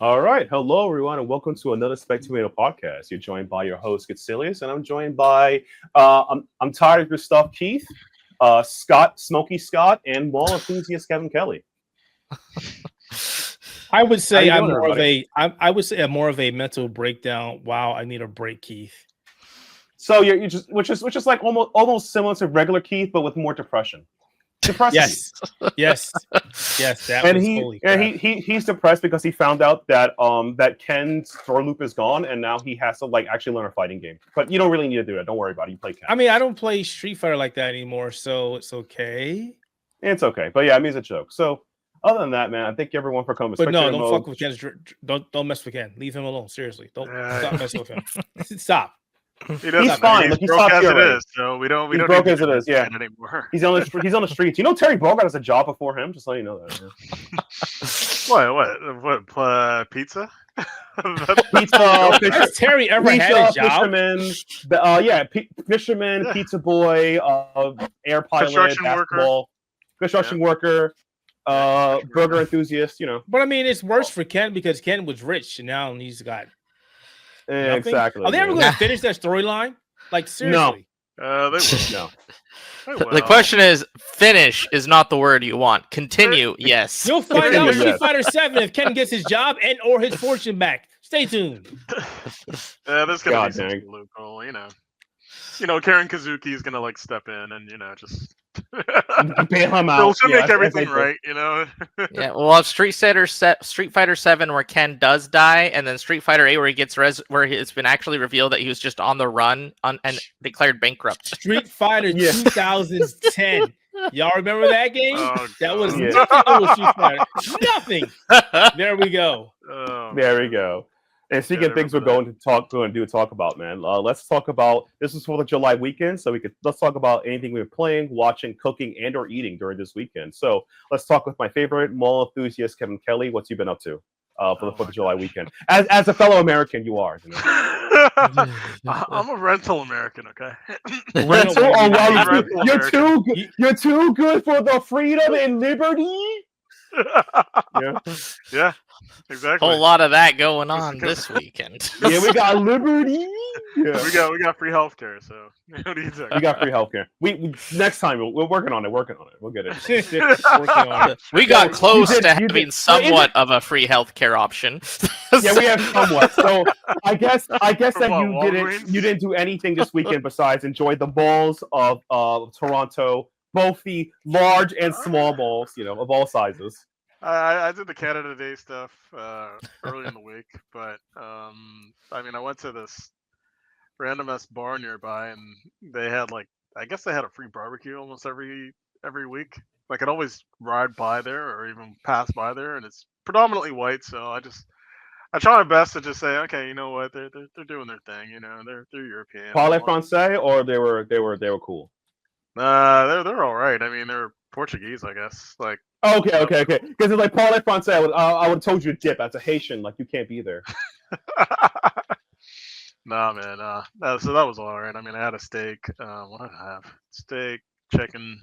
All right. Hello, everyone, and welcome to another Spectator Mode Podcast. You're joined by your host, Gitsilius, and I'm joined by I'm tired of your stuff, Keith, Scott, Smoky Scott, and mall enthusiast Kevin Kelly. I would say I'm more I'm more of a mental breakdown. Wow, I need a break, Keith. So you just which is like almost similar to regular Keith, but with more depression. Yes. That and was he's depressed because he found out that that Ken's throw loop is gone, and now he has to like actually learn a fighting game. But you don't really need to do that. Don't worry about it. You play Ken. I mean, I don't play Street Fighter like that anymore, so it's okay. It's okay. But yeah, I mean, it's a joke. So other than that, man, I thank everyone for coming. But no, don't fuck with Ken. Don't mess with Ken. Leave him alone. Seriously, don't stop messing with him. Stop. He's fine. He's broke as it is, so we don't broke as it is. Yeah, anymore. He's on the streets. You know, Terry Bogard has a job before him. Just let you know that. What? Pizza? Pizza. Has Terry ever had a job? Fisherman, pizza boy, air pilot, construction worker, burger enthusiast. You know. But I mean, it's worse for Ken because Ken was rich and now he's got. Exactly. Are they ever going to finish that storyline? Like, seriously? No. They will. No. The question is, finish is not the word you want. Continue, yes. You'll find out Street Fighter 7 if Ken gets his job and or his fortune back. Stay tuned. There's going to be some loophole, you know. Karen Kazuki is going to, like, step in and, just... bail him out. She'll make everything right, you know. Yeah, we'll have Street Fighter 7 where Ken does die, and then Street Fighter 8 where he gets where it's been actually revealed that he was just on the run and declared bankrupt. Street Fighter 2010. Y'all remember that game? That was nothing with Street Fighter. Nothing. There we go. There we go. And speaking of things we're going to talk about, man. Let's talk about this is for the July weekend, so let's talk about anything we're playing, watching, cooking, and or eating during this weekend. So let's talk with my favorite mall enthusiast, Kevin Kelly. What's you been up to for the 4th of July weekend? As a fellow American, you are. You know? I'm a rental American, okay? Rental? Oh wow, you're too good for the freedom and liberty. Yeah, exactly. Whole lot of that going on this weekend. Yeah, we got liberty. Yeah. We got free healthcare, so what do you think? We got free healthcare. We next time we're working on it. We'll get it. We got close to having somewhat of a free healthcare option. Yeah, we have somewhat. So I guess that you didn't do anything this weekend besides enjoy the malls of Toronto. Both the large and small malls, of all sizes. I did the Canada Day stuff early in the week, but I went to this random ass bar nearby, and they had I guess they had a free barbecue almost every week. Like I'd always ride by there or even pass by there, and it's predominantly white, so I try my best to just say, okay, you know what, they're doing their thing, they're European. Parle français, or they were cool. They're all right. I mean, they're Portuguese, I guess. Like okay. Because it's like parle français. I would have told you to dip. As a Haitian, you can't be there. Nah, man. So that was all right. I mean, I had a steak. What did I have? Steak, chicken,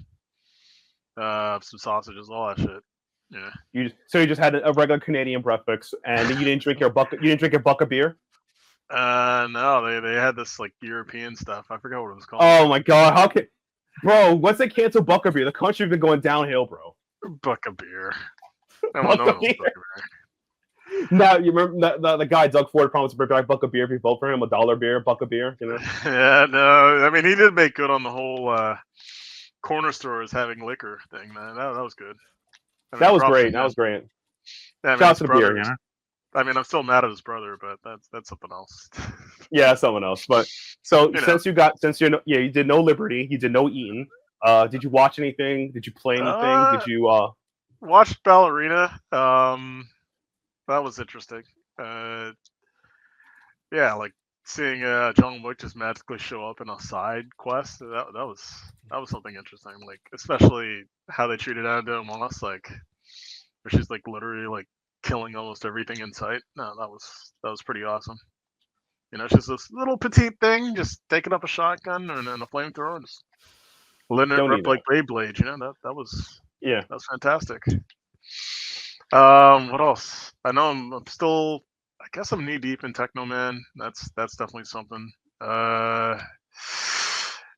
some sausages, all that shit. Yeah. You just had a regular Canadian breakfast, and you didn't drink your buck of beer. No, they had this European stuff. I forgot what it was called. Oh my god, how can? Bro, once they cancel buck of beer, the country's been going downhill, bro. Buck of beer. Now you remember the guy Doug Ford promised to bring back buck of beer if you vote for him, $1 beer, buck of beer, Yeah, no, I mean he did make good on the whole corner stores having liquor thing, man. That was good. That was great. That was great. Yeah, shout out to the beer, yeah. I mean, I'm still mad at his brother, but that's something else. Yeah, someone else. But so since you did no Liberty, you did no Eaton. Did you watch anything? Did you play anything? Did you watched Ballerina? That was interesting. Yeah, seeing John Wick just magically show up in a side quest. That was something interesting. Especially how they treated Ando Moss, where she's literally killing almost everything in sight. No, that was pretty awesome. It's just this little petite thing, just taking up a shotgun and a flamethrower, and just letting it rip like Beyblade. That was fantastic. What else? I know I'm still. I guess I'm knee deep in Techno Man. That's definitely something.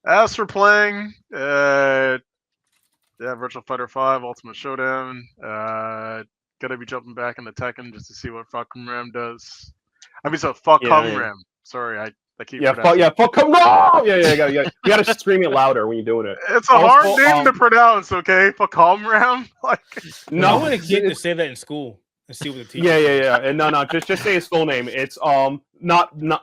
As for playing, Virtual Fighter 5 Ultimate Showdown. Gotta be jumping back into Tekken just to see what Fuckum Ram does. I mean, so Fuckum Ram. Sorry, I keep. Fuck come no! Yeah. You gotta scream it louder when you're doing it. It's a hard name to pronounce. Okay, Fuckum Ram. Like, no, I want a kid to say that in school and see what the teacher. Yeah. And no, just say his full name. It's not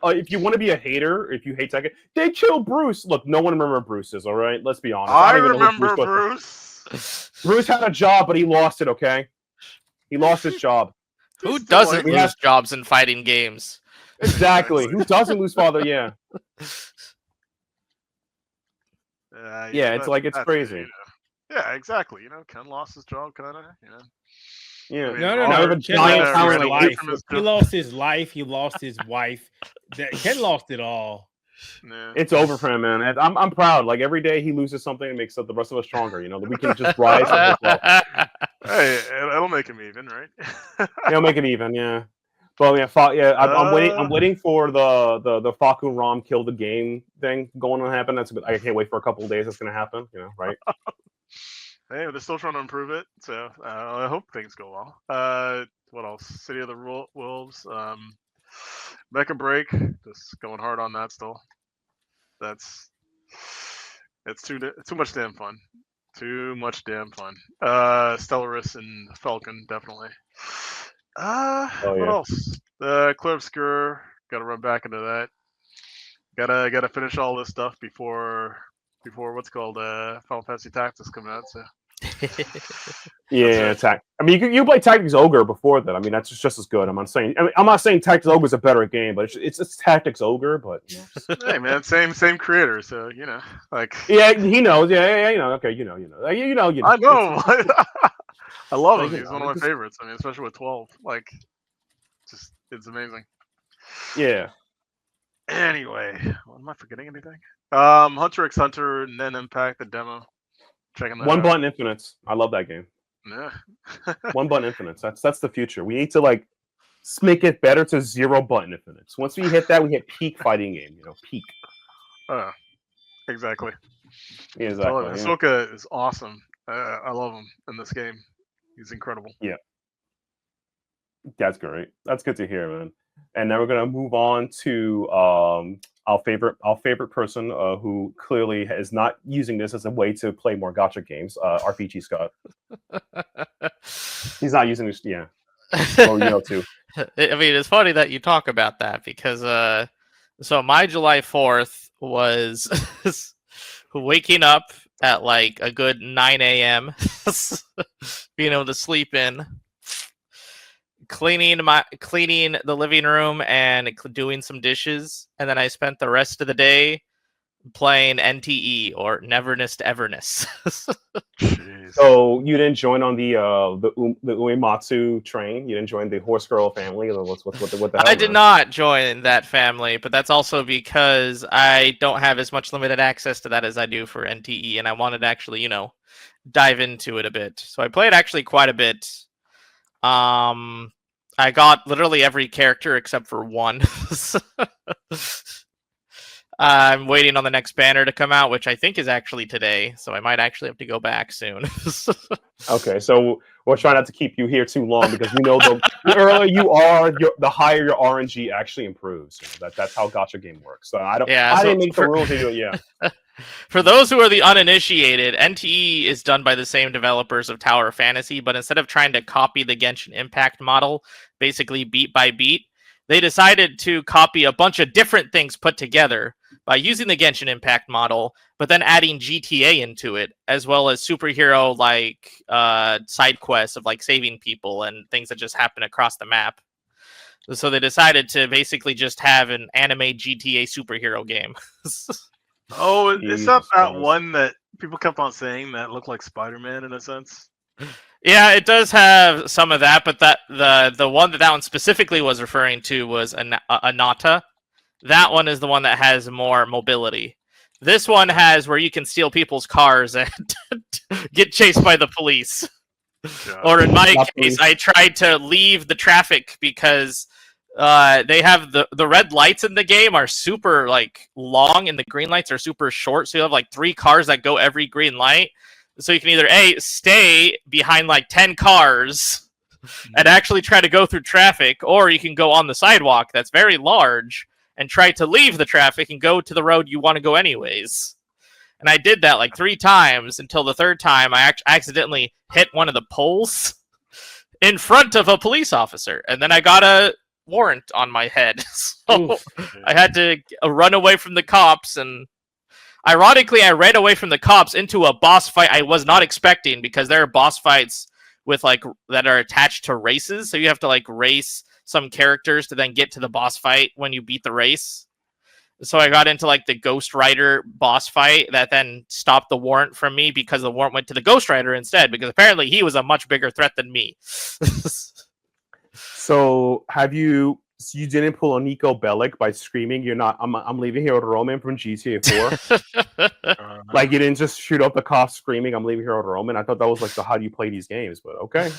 if you want to be a hater, if you hate Tekken, they kill Bruce. Look, no one remember Bruce's. All right, let's be honest. I remember Bruce. Bruce had a job, but he lost it. Okay, he lost his job. Who doesn't lose jobs in fighting games? Exactly. Who doesn't lose father? Yeah. It's like it's crazy. You know. Yeah, exactly. You know, Ken lost his job, kind of. You know. Yeah. No. He lost his life. He lost his wife. Ken lost it all. Yeah. It's over for him, man. I'm proud. Like every day he loses something, it makes the rest of us stronger. You know, that we can just rise up as well. Hey, it'll make him even, right? It'll make it even, yeah. Well, I'm waiting for the Faku Ram kill the game thing going to happen. I can't wait for a couple of days. That's going to happen. You know, right? Hey, they're still trying to improve it, so I hope things go well. What else? City of the Wolves. Mecha Break. Just going hard on that still. It's too much damn fun. Too much damn fun. Stellaris and Falcon definitely. What else? Clear Obscure. Got to run back into that. Gotta finish all this stuff before what's called Final Fantasy Tactics coming out. So. Yeah, I mean, you play Tactics Ogre before that. I mean, that's just as good. I'm not saying Tactics Ogre is a better game, but it's Tactics Ogre. But hey, man, same creator, so you know, like he knows. Yeah, you know. Okay, you know. I know. I love him. He's one of my favorites. I mean, especially with 12. Like, just it's amazing. Yeah. Anyway, am I forgetting anything? Hunter x Hunter, Nen Impact, the demo. Checking that One out. Button Infinites. I love that game. Yeah. One Button Infinites. That's the future. We need to make it better to 0 button infinites. Once we hit that, we hit peak fighting game. You know, peak. Exactly. Yeah, exactly. Ahsoka is awesome. I love him in this game. He's incredible. Yeah. That's great. That's good to hear, man. And now we're gonna move on to our favorite person who clearly is not using this as a way to play more gacha games. RPG Scott. He's not using this. Yeah. Well, too. I mean, it's funny that you talk about that because so my July 4th was waking up at like a good 9 a.m. being able to sleep in. Cleaning the living room and doing some dishes, and then I spent the rest of the day playing NTE or Neverness to Everness. So you didn't join on the Uematsu train? You didn't join the horse girl family? What the hell? I did not join that family, but that's also because I don't have as much limited access to that as I do for NTE, and I wanted to actually, dive into it a bit. So I played actually quite a bit. I got literally every character except for one. I'm waiting on the next banner to come out, which I think is actually today, so I might actually have to go back soon. Okay, so we'll try not to keep you here too long because the earlier you are, the higher your RNG actually improves. That's how gacha game works. So I didn't make the rules to do it. Yeah. For those who are the uninitiated, NTE is done by the same developers of Tower of Fantasy, but instead of trying to copy the Genshin Impact model, basically beat by beat, they decided to copy a bunch of different things put together by using the Genshin Impact model, but then adding GTA into it, as well as superhero side quests of saving people and things that just happen across the map. So they decided to basically just have an anime GTA superhero game. Oh, is that one that people kept on saying that looked like Spider-Man in a sense? Yeah, it does have some of that, but the one that one specifically was referring to was Anata. That one is the one that has more mobility. This one has where you can steal people's cars and get chased by the police. Or in my Not case, police. I tried to leave the traffic because they have the red lights in the game are super like long and the green lights are super short. So you have like 3 cars that go every green light. So you can either stay behind like 10 cars and actually try to go through traffic, or you can go on the sidewalk that's very large and try to leave the traffic and go to the road you want to go anyways. And I did that like 3 times until the 3rd time I accidentally hit one of the poles in front of a police officer. And then I got a warrant on my head. So I had to run away from the cops. And ironically, I ran away from the cops into a boss fight I was not expecting, because there are boss fights with like that are attached to races. So you have to like race some characters to then get to the boss fight when you beat the race. So I got into like the Ghost Rider boss fight that then stopped the warrant from me, because the warrant went to the Ghost Rider instead, because apparently he was a much bigger threat than me. So you didn't pull a Nico Bellic by screaming, "You're not, I'm leaving here with Roman from GTA 4." Like, you didn't just shoot up the cops screaming, "I'm leaving here with Roman." I thought that was like how do you play these games, but okay.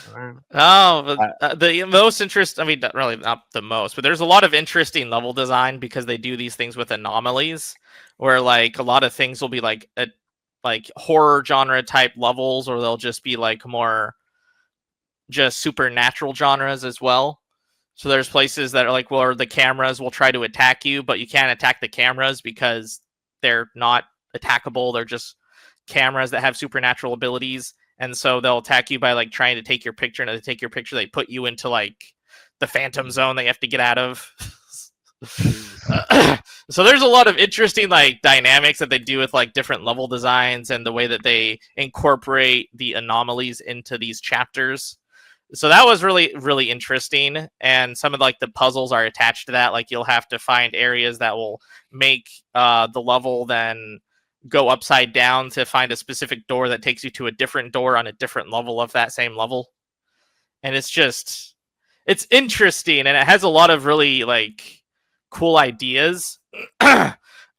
Oh, but the most interest, I mean, really not the most, but there's a lot of interesting level design, because they do these things with anomalies, where like a lot of things will be like horror genre type levels, or they'll just be like more just supernatural genres as well. So there's places that are like where the cameras will try to attack you, but you can't attack the cameras because they're not attackable. They're just cameras that have supernatural abilities. And so they'll attack you by like trying to take your picture, and to take your picture, they put you into like the phantom zone that you have to get out of. So there's a lot of interesting like dynamics that they do with like different level designs and the way that they incorporate the anomalies into these chapters. So that was really, really interesting. And some of like the puzzles are attached to that. Like you'll have to find areas that will make the level then go upside down to find a specific door that takes you to a different door on a different level of that same level. And it's interesting, and it has a lot of really like cool ideas.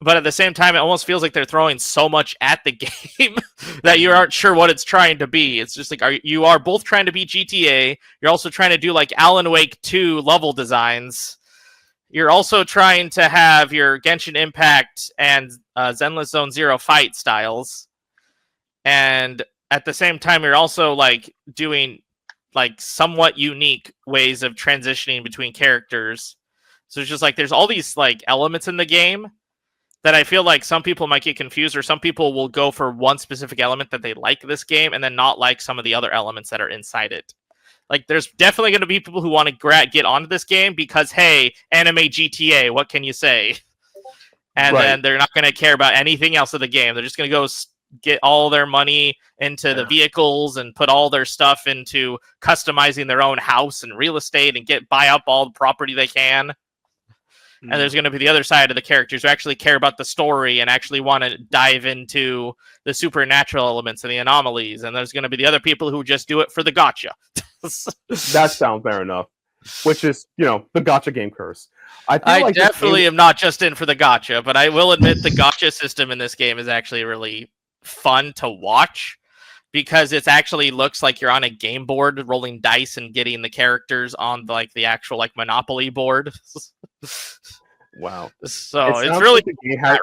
But at the same time, it almost feels like they're throwing so much at the game that you aren't sure what it's trying to be. It's just like you are both trying to be GTA. You're also trying to do like Alan Wake 2 level designs. You're also trying to have your Genshin Impact and Zenless Zone Zero fight styles. And at the same time, you're also like doing like somewhat unique ways of transitioning between characters. So it's just like there's all these like elements in the game that I feel like some people might get confused, or some people will go for one specific element that they like this game and then not like some of the other elements that are inside it. Like, there's definitely going to be people who want to get onto this game because, hey, anime GTA, what can you say? And then they're not going to care about anything else of the game. They're just going to go get all their money into the vehicles and put all their stuff into customizing their own house and real estate and buy up all the property they can. And there's going to be the other side of the characters who actually care about the story and actually want to dive into the supernatural elements and the anomalies. And there's going to be the other people who just do it for the gacha. That sounds fair enough. Which is, the gacha game curse. I definitely am not just in for the gacha, but I will admit the gacha system in this game is actually really fun to watch, because it actually looks like you're on a game board rolling dice and getting the characters on the actual Monopoly board. Wow. So it's really like the game has,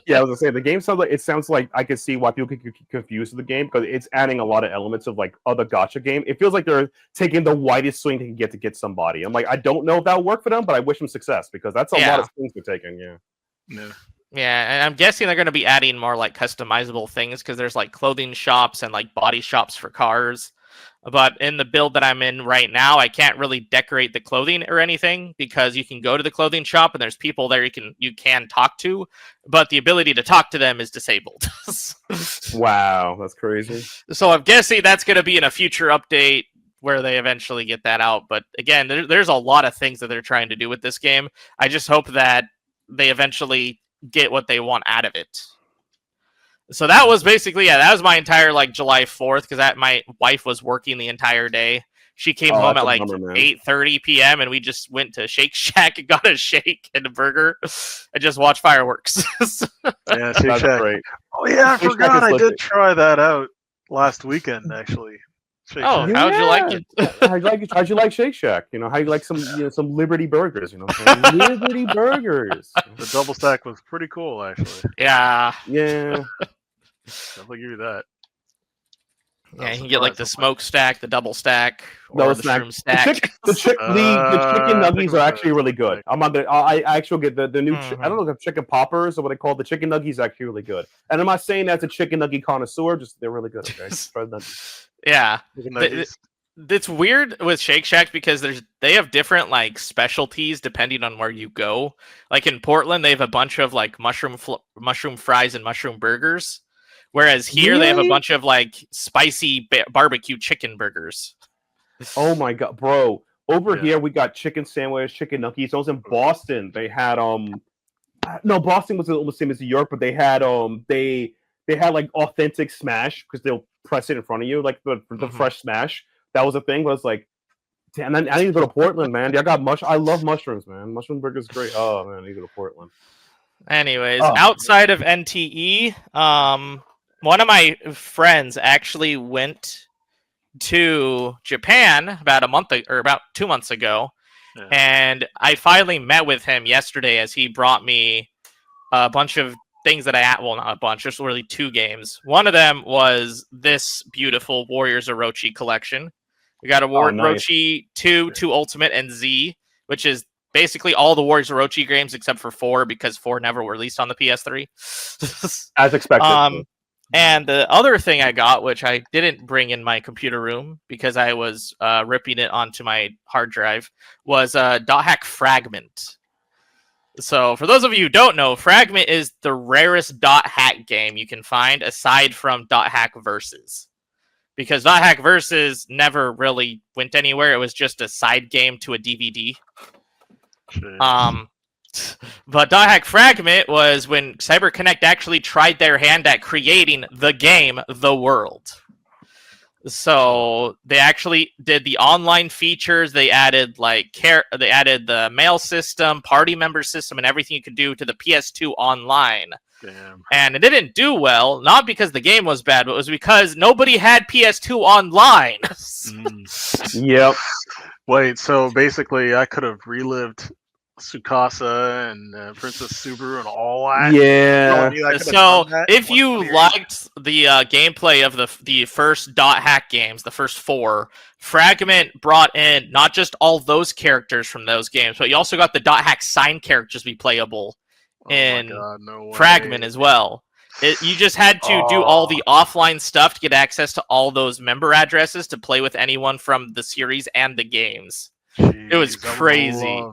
yeah, I was gonna say the game sounds like I could see why people get confused with the game, because it's adding a lot of elements of other gacha game. It feels like they're taking the widest swing they can get to get somebody. I'm like, I don't know if that'll work for them, but I wish them success, because that's a lot of swings they're taking. Yeah, and I'm guessing they're going to be adding more customizable things, because there's clothing shops and body shops for cars. But in the build that I'm in right now, I can't really decorate the clothing or anything, because you can go to the clothing shop and there's people there you can talk to, but the ability to talk to them is disabled. Wow, that's crazy. So I'm guessing that's going to be in a future update where they eventually get that out. But again, there's a lot of things that they're trying to do with this game. I just hope that they eventually get what they want out of it. So that was basically, that was my entire July 4th, because my wife was working the entire day. She came home at 8:30 p.m. and we just went to Shake Shack and got a shake and a burger and just watched fireworks. Yeah, Shake Shack. Great. Oh yeah, I forgot. I did try that out last weekend, actually. Oh, how'd you like it? How'd you like Shake Shack? How you like some Liberty Burgers? Liberty Burgers. The double stack was pretty cool, actually. Yeah. Definitely give you that. Yeah, you can get like the smoke stack, the double stack, or the shroom stack. The chicken nuggies are actually really good. I actually get the new. I don't know if chicken poppers or what they call the chicken nuggies. Actually, really good. And I'm not saying that's a chicken nugget connoisseur. Just they're really good. Okay, try the nuggies. Yeah, it's weird with Shake Shack because they have different like specialties depending on where you go. Like in Portland, they have a bunch of like mushroom fries and mushroom burgers. Whereas here they have a bunch of like spicy barbecue chicken burgers. Oh my god, bro! Over here we got chicken sandwich, chicken nuggets. I was in Boston. They had no, Boston was almost the same as New York, but they had they had like authentic smash because they'll press it in front of you, like the fresh smash. That was a thing. But it's like, damn, I need to go to Portland, man. I got I love mushrooms, man. Mushroom burgers great. Oh man, I need to go to Portland. Anyways, outside of NTE, one of my friends actually went to Japan about 2 months ago, and I finally met with him yesterday as he brought me a bunch of things that not a bunch, just really 2 games. One of them was this beautiful Warriors Orochi collection. We got a Orochi 2 Ultimate, and Z, which is basically all the Warriors Orochi games except for 4 because 4 never were released on the PS3. As expected. And the other thing I got, which I didn't bring in my computer room because I was ripping it onto my hard drive, was Dot Hack Fragment. So for those of you who don't know, Fragment is the rarest Dot Hack game you can find aside from Dot Hack Versus. Because Dot Hack Versus never really went anywhere. It was just a side game to a DVD. But Dot Hack Fragment was when CyberConnect actually tried their hand at creating the game, The World. So they actually did the online features. They added they added the mail system, party member system, and everything you could do to the PS2 online. Damn. And it didn't do well, not because the game was bad, but it was because nobody had PS2 online. Yep. Wait, so basically I could have relived Tsukasa and Princess Subaru and all that. Yeah. So if you liked the gameplay of the first Dot Hack games, the first 4, Fragment brought in not just all those characters from those games, but you also got the Dot Hack sign characters be playable in Fragment as well. You just had to do all the offline stuff to get access to all those member addresses to play with anyone from the series and the games. Jeez, it was crazy.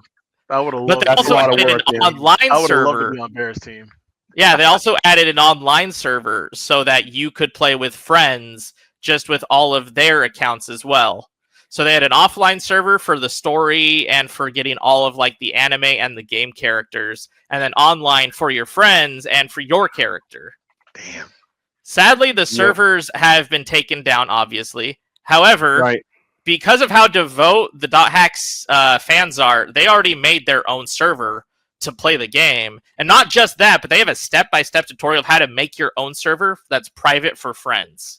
I would have loved. But they also added an online server. To be on Bear's team. Yeah, they also added an online server so that you could play with friends just with all of their accounts as well. So they had an offline server for the story and for getting all of like the anime and the game characters, and then online for your friends and for your character. Damn. Sadly, the servers have been taken down, obviously. However, because of how devout the Dot Hack's fans are, they already made their own server to play the game. And not just that, but they have a step-by-step tutorial of how to make your own server that's private for friends.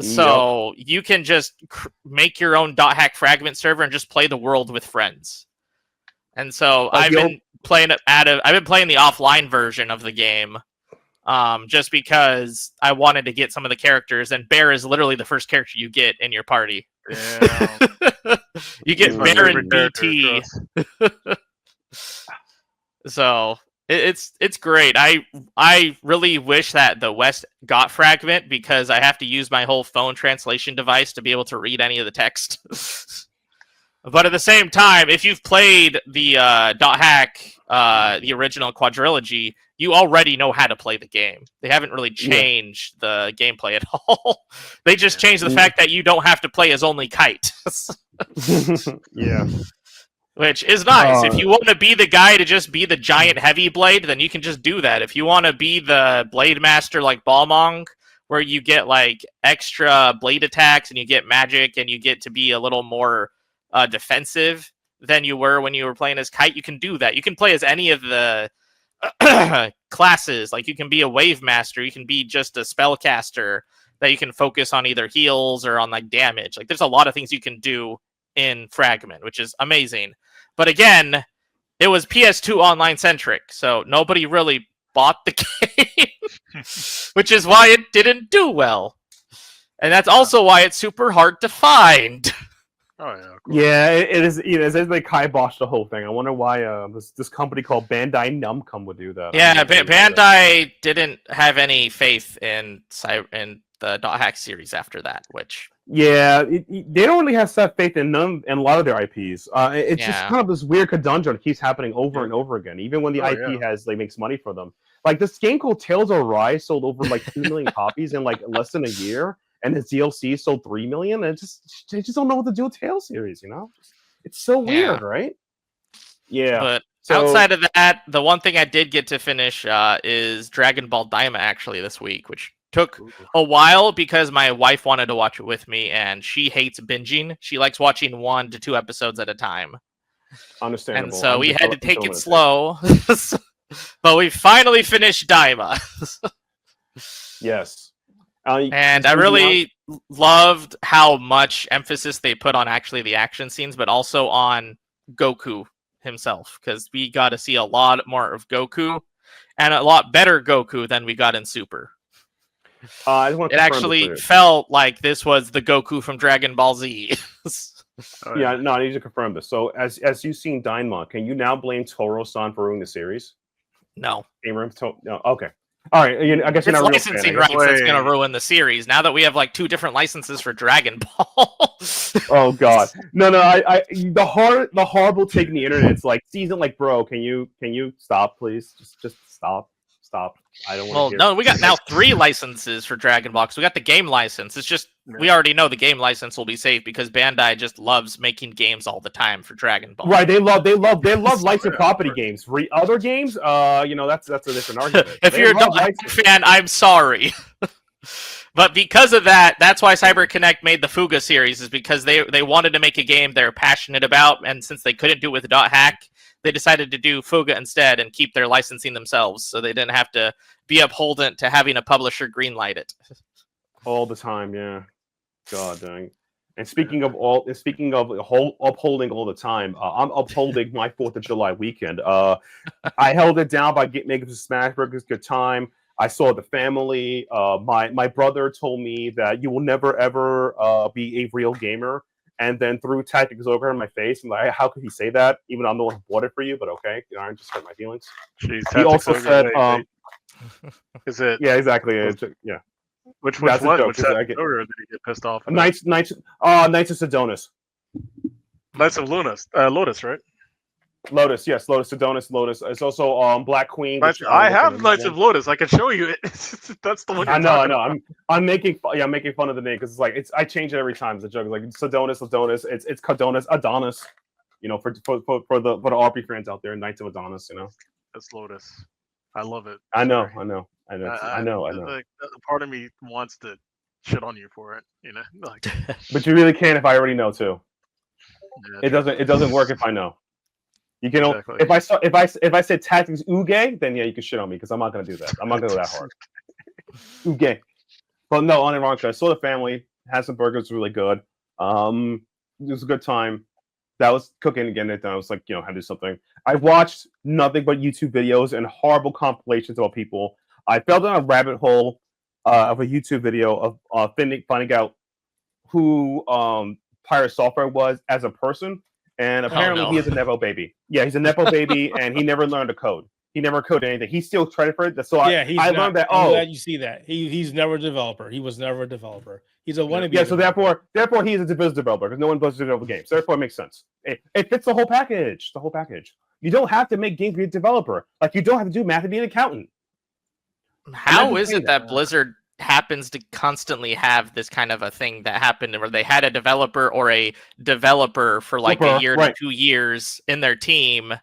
So you can just make your own Dot Hack Fragment server and just play the world with friends. And so I've been playing the offline version of the game. Just because I wanted to get some of the characters, and Bear is literally the first character you get in your party. Yeah. You get Bear and BT. So it's great. I really wish that the West got Fragment because I have to use my whole phone translation device to be able to read any of the text. But at the same time, if you've played the Dot Hack, the original quadrilogy, you already know how to play the game. They haven't really changed the gameplay at all. They just changed the fact that you don't have to play as only Kite. Yeah. Which is nice. If you want to be the guy to just be the giant heavy blade, then you can just do that. If you want to be the blade master like Balmong, where you get like extra blade attacks and you get magic and you get to be a little more defensive than you were when you were playing as Kite, you can do that. You can play as any of the classes. Like you can be a wave master, you can be just a spellcaster, that you can focus on either heals or on like damage. Like there's a lot of things you can do in Fragment, which is amazing. But again, it was PS2 online centric, so nobody really bought the game, which is why it didn't do well. And that's also why it's super hard to find. Oh yeah. Yeah, it is. It's they kiboshed the whole thing. I wonder why this company called Bandai Namco would do that. Yeah, Bandai didn't have any faith in the Dot Hack series after that, which they don't really have set faith in a lot of their IPs. It's just kind of this weird conundrum that keeps happening over and over again, even when the IP makes money for them. Like this game called Tales of Rise sold over like 2 million copies in like less than a year. And his DLC sold 3 million, and they just don't know what to do with Tales series, you know? It's so weird, right? Yeah. But outside of that, the one thing I did get to finish is Dragon Ball Daima actually this week, which took a while because my wife wanted to watch it with me, and she hates binging. She likes watching 1 to 2 episodes at a time. Understandable. And so we had to take it slow. But we finally finished Daima. Yes. And I really loved how much emphasis they put on actually the action scenes, but also on Goku himself, because we got to see a lot more of Goku and a lot better Goku than we got in Super. It actually felt like this was the Goku from Dragon Ball Z. Yeah, no, I need to confirm this. So, as you've seen Daima, can you now blame Toro-san for ruining the series? No. No. Okay. All right, I guess you're not licensing rights that's going to ruin the series. Now that we have like 2 different licenses for Dragon Ball. Oh God, no! The horrible take in the internet. It's like season, like, bro, can you stop, please? Just stop. I don't want to. Well, no, we got now 3 licenses for Dragon Ball. We got the game license. It's just we already know the game license will be safe because Bandai just loves making games all the time for Dragon Ball. Right? They love licensed property games. Other games, that's a different argument. If you're a fan, I'm sorry. But because of that, that's why CyberConnect made the Fuga series, is because they wanted to make a game they're passionate about, and since they couldn't do it with Dot Hack, they decided to do Fuga instead and keep their licensing themselves, so they didn't have to be upholdent to having a publisher greenlight it. All the time, yeah. God dang. And speaking of upholding all the time, I'm upholding my 4th of July weekend. I held it down by making some smash burgers, good time. I saw the family. My brother told me that you will never ever be a real gamer, and then threw tactics over in my face. I'm like, how could he say that? Even though I'm the one who bought it for you, but okay, I just hurt my feelings. Jeez, he also said, "Is it?" Yeah, exactly. Yeah. Which one? Which that or did he get pissed off? Knights of Sidonis. Knights of Lotus, right? Lotus, yes, Lotus Sidonis, Lotus. It's also Black Queen. I have Knights of Lotus. I can show you it. That's the one. I know. I'm making fun of the name because it's like I change it every time. It's a joke. It's like Sidonis. It's Cadonis, Adonis. For the RP fans out there, Knights of Adonis. That's Lotus. I love it. I know. Like, part of me wants to shit on you for it. Like. But you really can't if I already know too. Yeah, it doesn't work if I know. You can exactly. If I said tactics uge, then yeah, you can shit on me because I'm not gonna do that. I'm not gonna go that hard. Uge. But no, unironically, I saw the family, had some burgers, really good. It was a good time. That was cooking again. And I was like, had to do something. I watched nothing but YouTube videos and horrible compilations about people. I fell down a rabbit hole of a YouTube video of finding out who Pirate Software was as a person. And apparently he is a Nepo baby. Yeah, he's a Nepo baby, and he never learned to code. He never coded anything. He still tried for it. So I learned that. I'm glad you see that. He's never a developer. He was never a developer. He's a wannabe. Yeah, so therefore he's a business developer because no one does develop games. Therefore, it makes sense. It fits the whole package. The whole package. You don't have to make games to be a developer. Like you don't have to do math to be an accountant. How is it that Blizzard happens to constantly have this kind of a thing that happened where they had a developer or a developer for like a year to 2 years in their team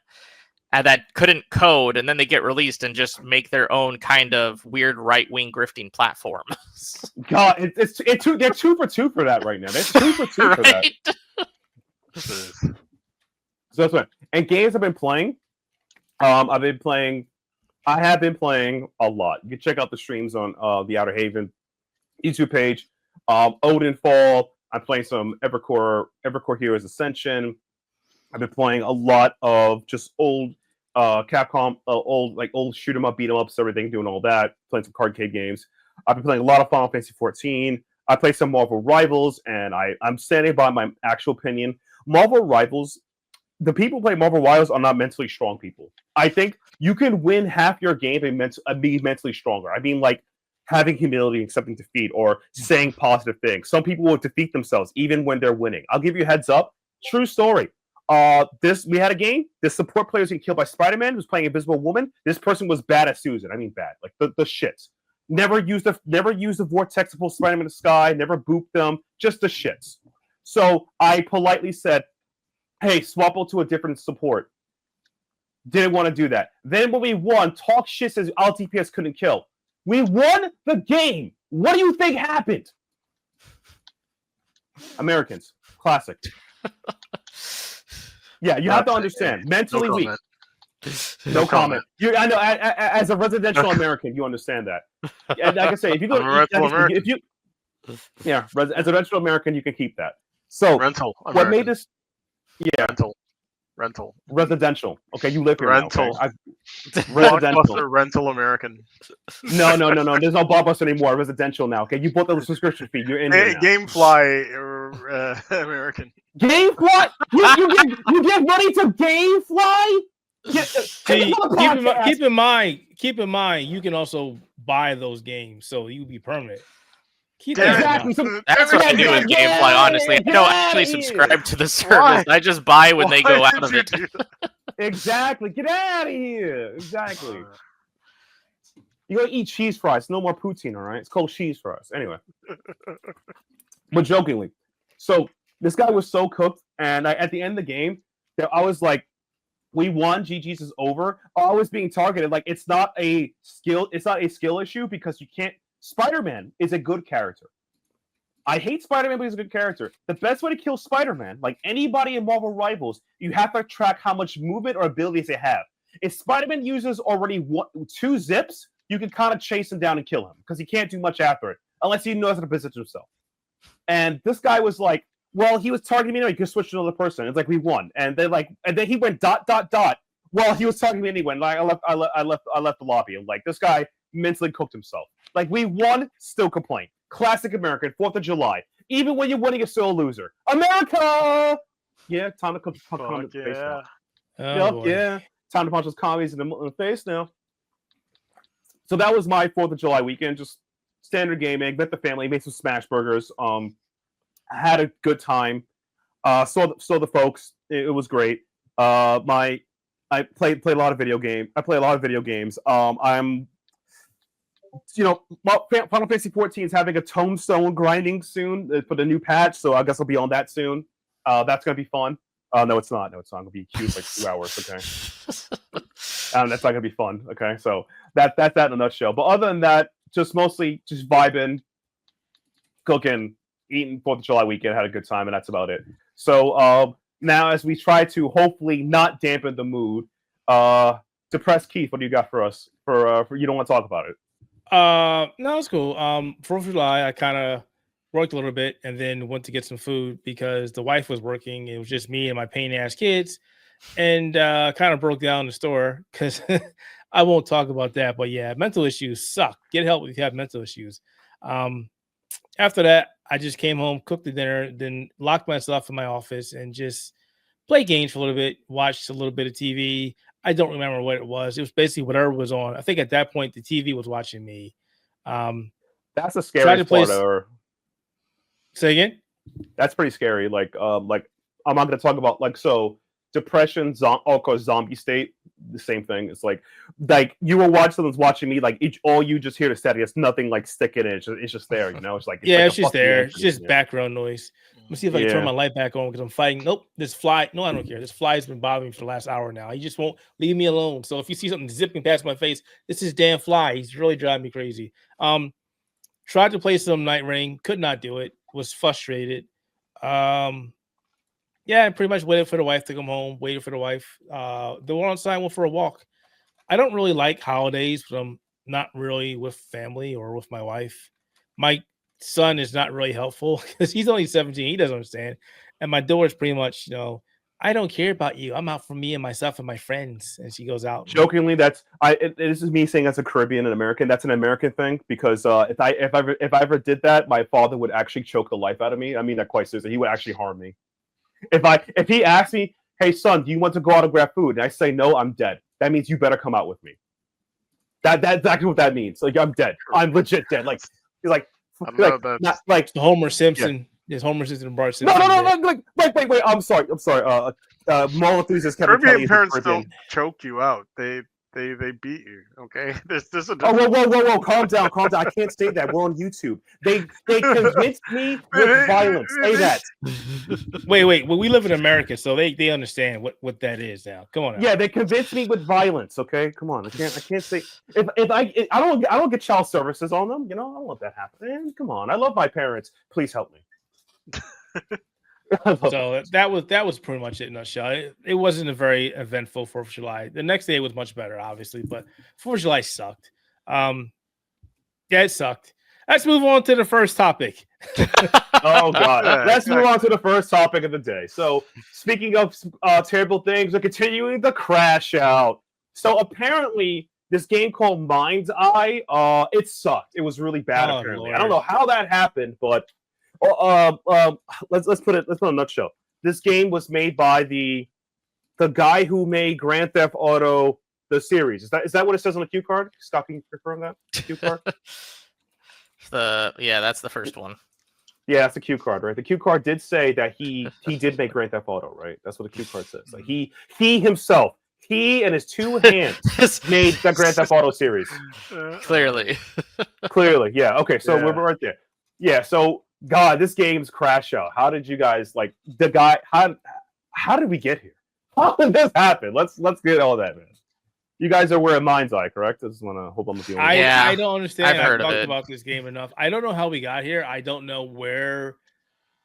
and that couldn't code, and then they get released and just make their own kind of weird right-wing grifting platform? God, they're 2 for 2 for that right now. They're 2 for 2 for that. So that's what. And games I've been playing, I have been playing a lot. You can check out the streams on the Outerhaven YouTube page. Odin Fall. I'm playing some Evercore Heroes Ascension. I've been playing a lot of just old Capcom, old shoot 'em up, beat 'em ups, everything, doing all that. Playing some card games. I've been playing a lot of Final Fantasy 14. I play some Marvel Rivals, and I'm standing by my actual opinion. Marvel Rivals, the people who play Marvel Rivals are not mentally strong people. I think you can win half your game and be mentally stronger. I mean, like, having humility, accepting defeat, or saying positive things. Some people will defeat themselves even when they're winning. I'll give you a heads up. True story. We had a game. This support player was getting killed by Spider-Man, who's playing Invisible Woman. This person was bad at Susan. I mean, bad, like the shits. Never used the vortex to pull Spider-Man in the sky. Never booped them. Just the shits. So I politely said, "Hey, swap out to a different support." Didn't want to do that. Then when we won, talk shit says all DPS couldn't kill. We won the game. What do you think happened? Americans. Classic. Yeah, you have to understand. Mentally weak. No comment. I know. As a residential American, you understand that. And like I say, if you go, as a residential American, you can keep that. So rental. American. What made this? Yeah, rental. Residential. Okay, you live here. Rental. Now, okay? Residential. Rental American. No. There's no Blockbuster anymore. Residential now. Okay, you bought the subscription fee. You're in there now. Gamefly American. Gamefly? You give money to Gamefly? Keep in mind, you can also buy those games, so you be permanent. Exactly. That's what I do with Gamefly, honestly. I don't actually subscribe to the service. I just buy when they go out of it. Exactly. Get out of here. Exactly. You gotta eat cheese fries. No more poutine, all right? It's called cheese fries. Anyway. But jokingly. So this guy was so cooked, and at the end of the game, I was like, we won, GG's is over. I was being targeted. Like, it's not a skill issue because you can't. Spider-Man is a good character. I hate Spider-Man, but he's a good character. The best way to kill Spider-Man, like anybody in Marvel Rivals, you have to track how much movement or abilities they have. If Spider-Man uses already 2 zips, you can kind of chase him down and kill him because he can't do much after it unless he knows how to position himself. And this guy was like, well, he was targeting me anyway. You could switch to another person. It's like we won, and then he went ... Well, he was targeting me anyway. Like I left the lobby, and like this guy mentally cooked himself. Like, we won, still complain. Classic American, 4th of July. Even when you're winning, you're still a loser. America! Yeah, time to punch him in the face now. Yeah. Time to punch those commies in the face now. So that was my 4th of July weekend. Just standard gaming. Met the family, made some smash burgers. Had a good time. Saw the folks. It was great. I play a lot of video games. I'm Final Fantasy 14 is having a tombstone grinding soon for the new patch, so I guess I'll be on that soon. That's gonna be fun. No, it's not. I'm gonna be queued like 2 hours. Okay, that's not gonna be fun. Okay, so that's that in a nutshell. But other than that, just mostly just vibing, cooking, eating 4th of July weekend. Had a good time, and that's about it. So now, as we try to hopefully not dampen the mood, Depressed Keith, what do you got for us? For you don't want to talk about it? No, it's cool. 4th of July, I kind of worked a little bit and then went to get some food because the wife was working. It was just me and my pain-ass kids, and kind of broke down in the store because I won't talk about that. But yeah, mental issues suck. Get help if you have mental issues. After that, I just came home, cooked the dinner, then locked myself in my office and just played games for a little bit, watched a little bit of TV. I don't remember what it was. It was basically whatever was on. I think at that point, the TV was watching me. That's a scary part. Say again? That's pretty scary. Like I'm not going to talk about depression, zombie state, the same thing. It's like you will watch someone's watching me, all you just hear the static. It's nothing like sticking in. It's just there, It's like it's just there. It's just background noise. Let me see if I can turn my light back on because I'm fighting. Nope, this fly. No, I don't care. This fly has been bothering me for the last hour now. He just won't leave me alone. So if you see something zipping past my face, this is damn fly. He's really driving me crazy. Tried to play some Nightreign, could not do it. Was frustrated. I pretty much waited for the wife to come home. Waited for the wife. The one on side went for a walk. I don't really like holidays, but I'm not really with family or with my wife. My son is not really helpful because he's only 17. He doesn't understand. And my daughter's pretty much, I don't care about you. I'm out for me and myself and my friends. And she goes out. Jokingly, this is me saying as a Caribbean and American. That's an American thing because if I ever did that, my father would actually choke the life out of me. I mean that quite seriously. He would actually harm me. If he asked me, "Hey son, do you want to go out and grab food?" and I say no, I'm dead. That means you better come out with me. That's exactly what that means. Like I'm dead. I'm legit dead. Like he's like the Homer Simpson. Yeah. There's Homer Simpson and Bart Simpson. No. Wait. I'm sorry. More enthusiast Kevin Kelly. Caribbean parents don't choke you out. They beat you. Okay. There's a whoa. Calm down. I can't say that. We're on YouTube. They convinced me with violence. Say that. Wait. Well, we live in America, so they understand what that is now. Come on. Now. Yeah, they convinced me with violence. Okay, come on. I can't say if I don't get child services on them. I don't let that happen. Come on. I love my parents. Please help me. So that was pretty much it in a nutshell. It wasn't a very eventful 4th of July. The next day was much better, obviously, but 4th of July sucked. It sucked. Let's move on to the first topic. Oh God! Let's move on to the first topic of the day. So, speaking of terrible things, we're continuing the crash out. So apparently, this game called Mindseye, it sucked. It was really bad. Apparently, Lord. I don't know how that happened, but. Let's put it in a nutshell. This game was made by the guy who made Grand Theft Auto the series. Is that what it says on the cue card? Scott, can you confirm that? Cue card? That's the first one. Yeah, that's the cue card, right? The cue card did say that he did make Grand Theft Auto, right? That's what the cue card says. Like he himself, he and his two hands made the Grand Theft Auto series. Clearly, yeah. Okay, so we're right there. Yeah, so. God, this game's crash out. How did you guys the guy? How did we get here? How did this happen? Let's get all that, man. You guys are wearing Mindseye, correct? I just want to hope I'm with you. I don't understand. I've talked about this game enough. I don't know how we got here. I don't know where.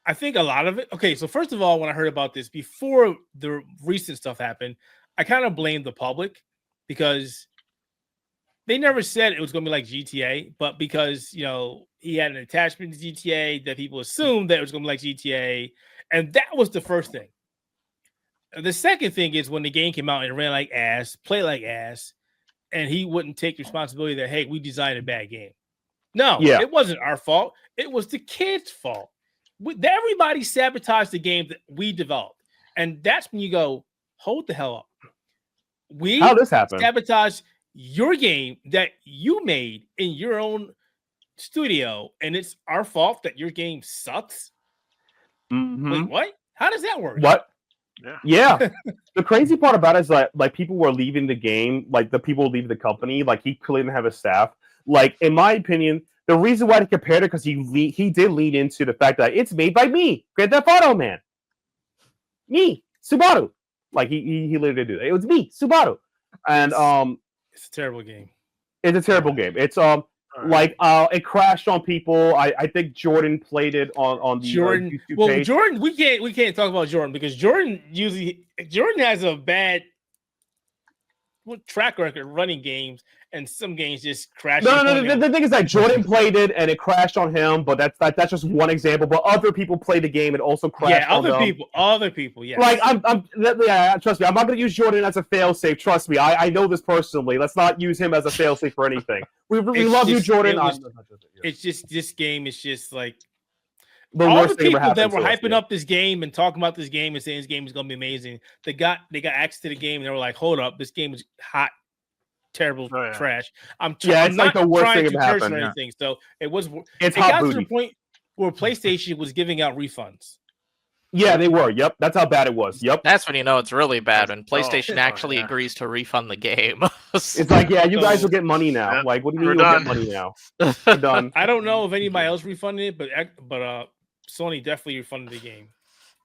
I think a lot of it. Okay, so first of all, when I heard about this before the recent stuff happened, I kind of blamed the public because they never said it was going to be like GTA, but because, he had an attachment to GTA that people assumed that it was going to be like GTA. And that was the first thing. The second thing is when the game came out and it ran like ass, played like ass, and he wouldn't take responsibility that, hey, we designed a bad game. No, It wasn't our fault. It was the kids' fault. Everybody sabotaged the game that we developed. And that's when you go, hold the hell up. How this happened? Sabotage your game that you made in your own studio, and it's our fault that your game sucks. Mm-hmm. Wait, what? How does that work? What? Yeah. The crazy part about it is that people were leaving the game, the people leaving the company, he clearly didn't have a staff. In my opinion, the reason why they compared it because he did lean into the fact that it's made by me, Grand Theft Auto man, me, Subaru. He literally did it. It was me, Subaru, and it's a terrible game. It's a terrible game. It's it crashed on people. I think Jordan played it on the Jordan. YouTube page. Jordan, we can't talk about Jordan because Jordan has a bad track record running games, and some games just crash. No. The thing is that Jordan played it and it crashed on him, but that's just one example. But other people played the game and also crashed. Other people. Yeah. Trust me, I'm not going to use Jordan as a failsafe. Trust me, I know this personally. Let's not use him as a failsafe for anything. We love you, Jordan. It's just this game is just the all worst the thing people that were hyping up this game and talking about this game and saying this game is going to be amazing. They got access to the game and they were like, "Hold up, this game is hot, terrible trash." I'm not the worst thing to curse or anything. So it got to the point where PlayStation was giving out refunds. Yeah, they were. Yep, that's how bad it was. Yep, that's when you know it's really bad when PlayStation actually agrees to refund the game. It's you guys will get money now. What do you mean you'll get money now? We're done. I don't know if anybody else refunded it, but Sony definitely refunded the game.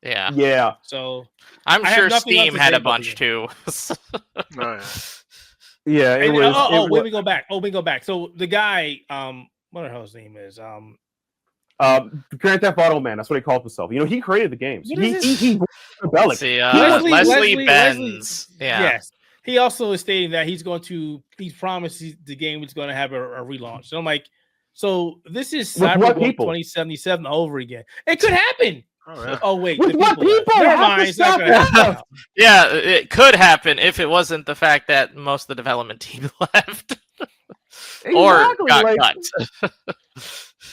Yeah. So I'm sure Steam had a bunch too. Yeah, it was. Let me go back. So the guy, what the hell his name is? Grand Theft Auto man. That's what he calls himself. He created the games. He Leslie Benz. Yes. He also is stating that he's promised the game is going to have a relaunch. So I'm like, So this is With what Cyberpunk people? 2077 over again. It could happen. Oh, yeah. Oh wait, With the what left. people? Never How mind. to It's not stop gonna happen that? now. Yeah, it could happen if it wasn't the fact that most of the development team left or Exactly, got like- cut.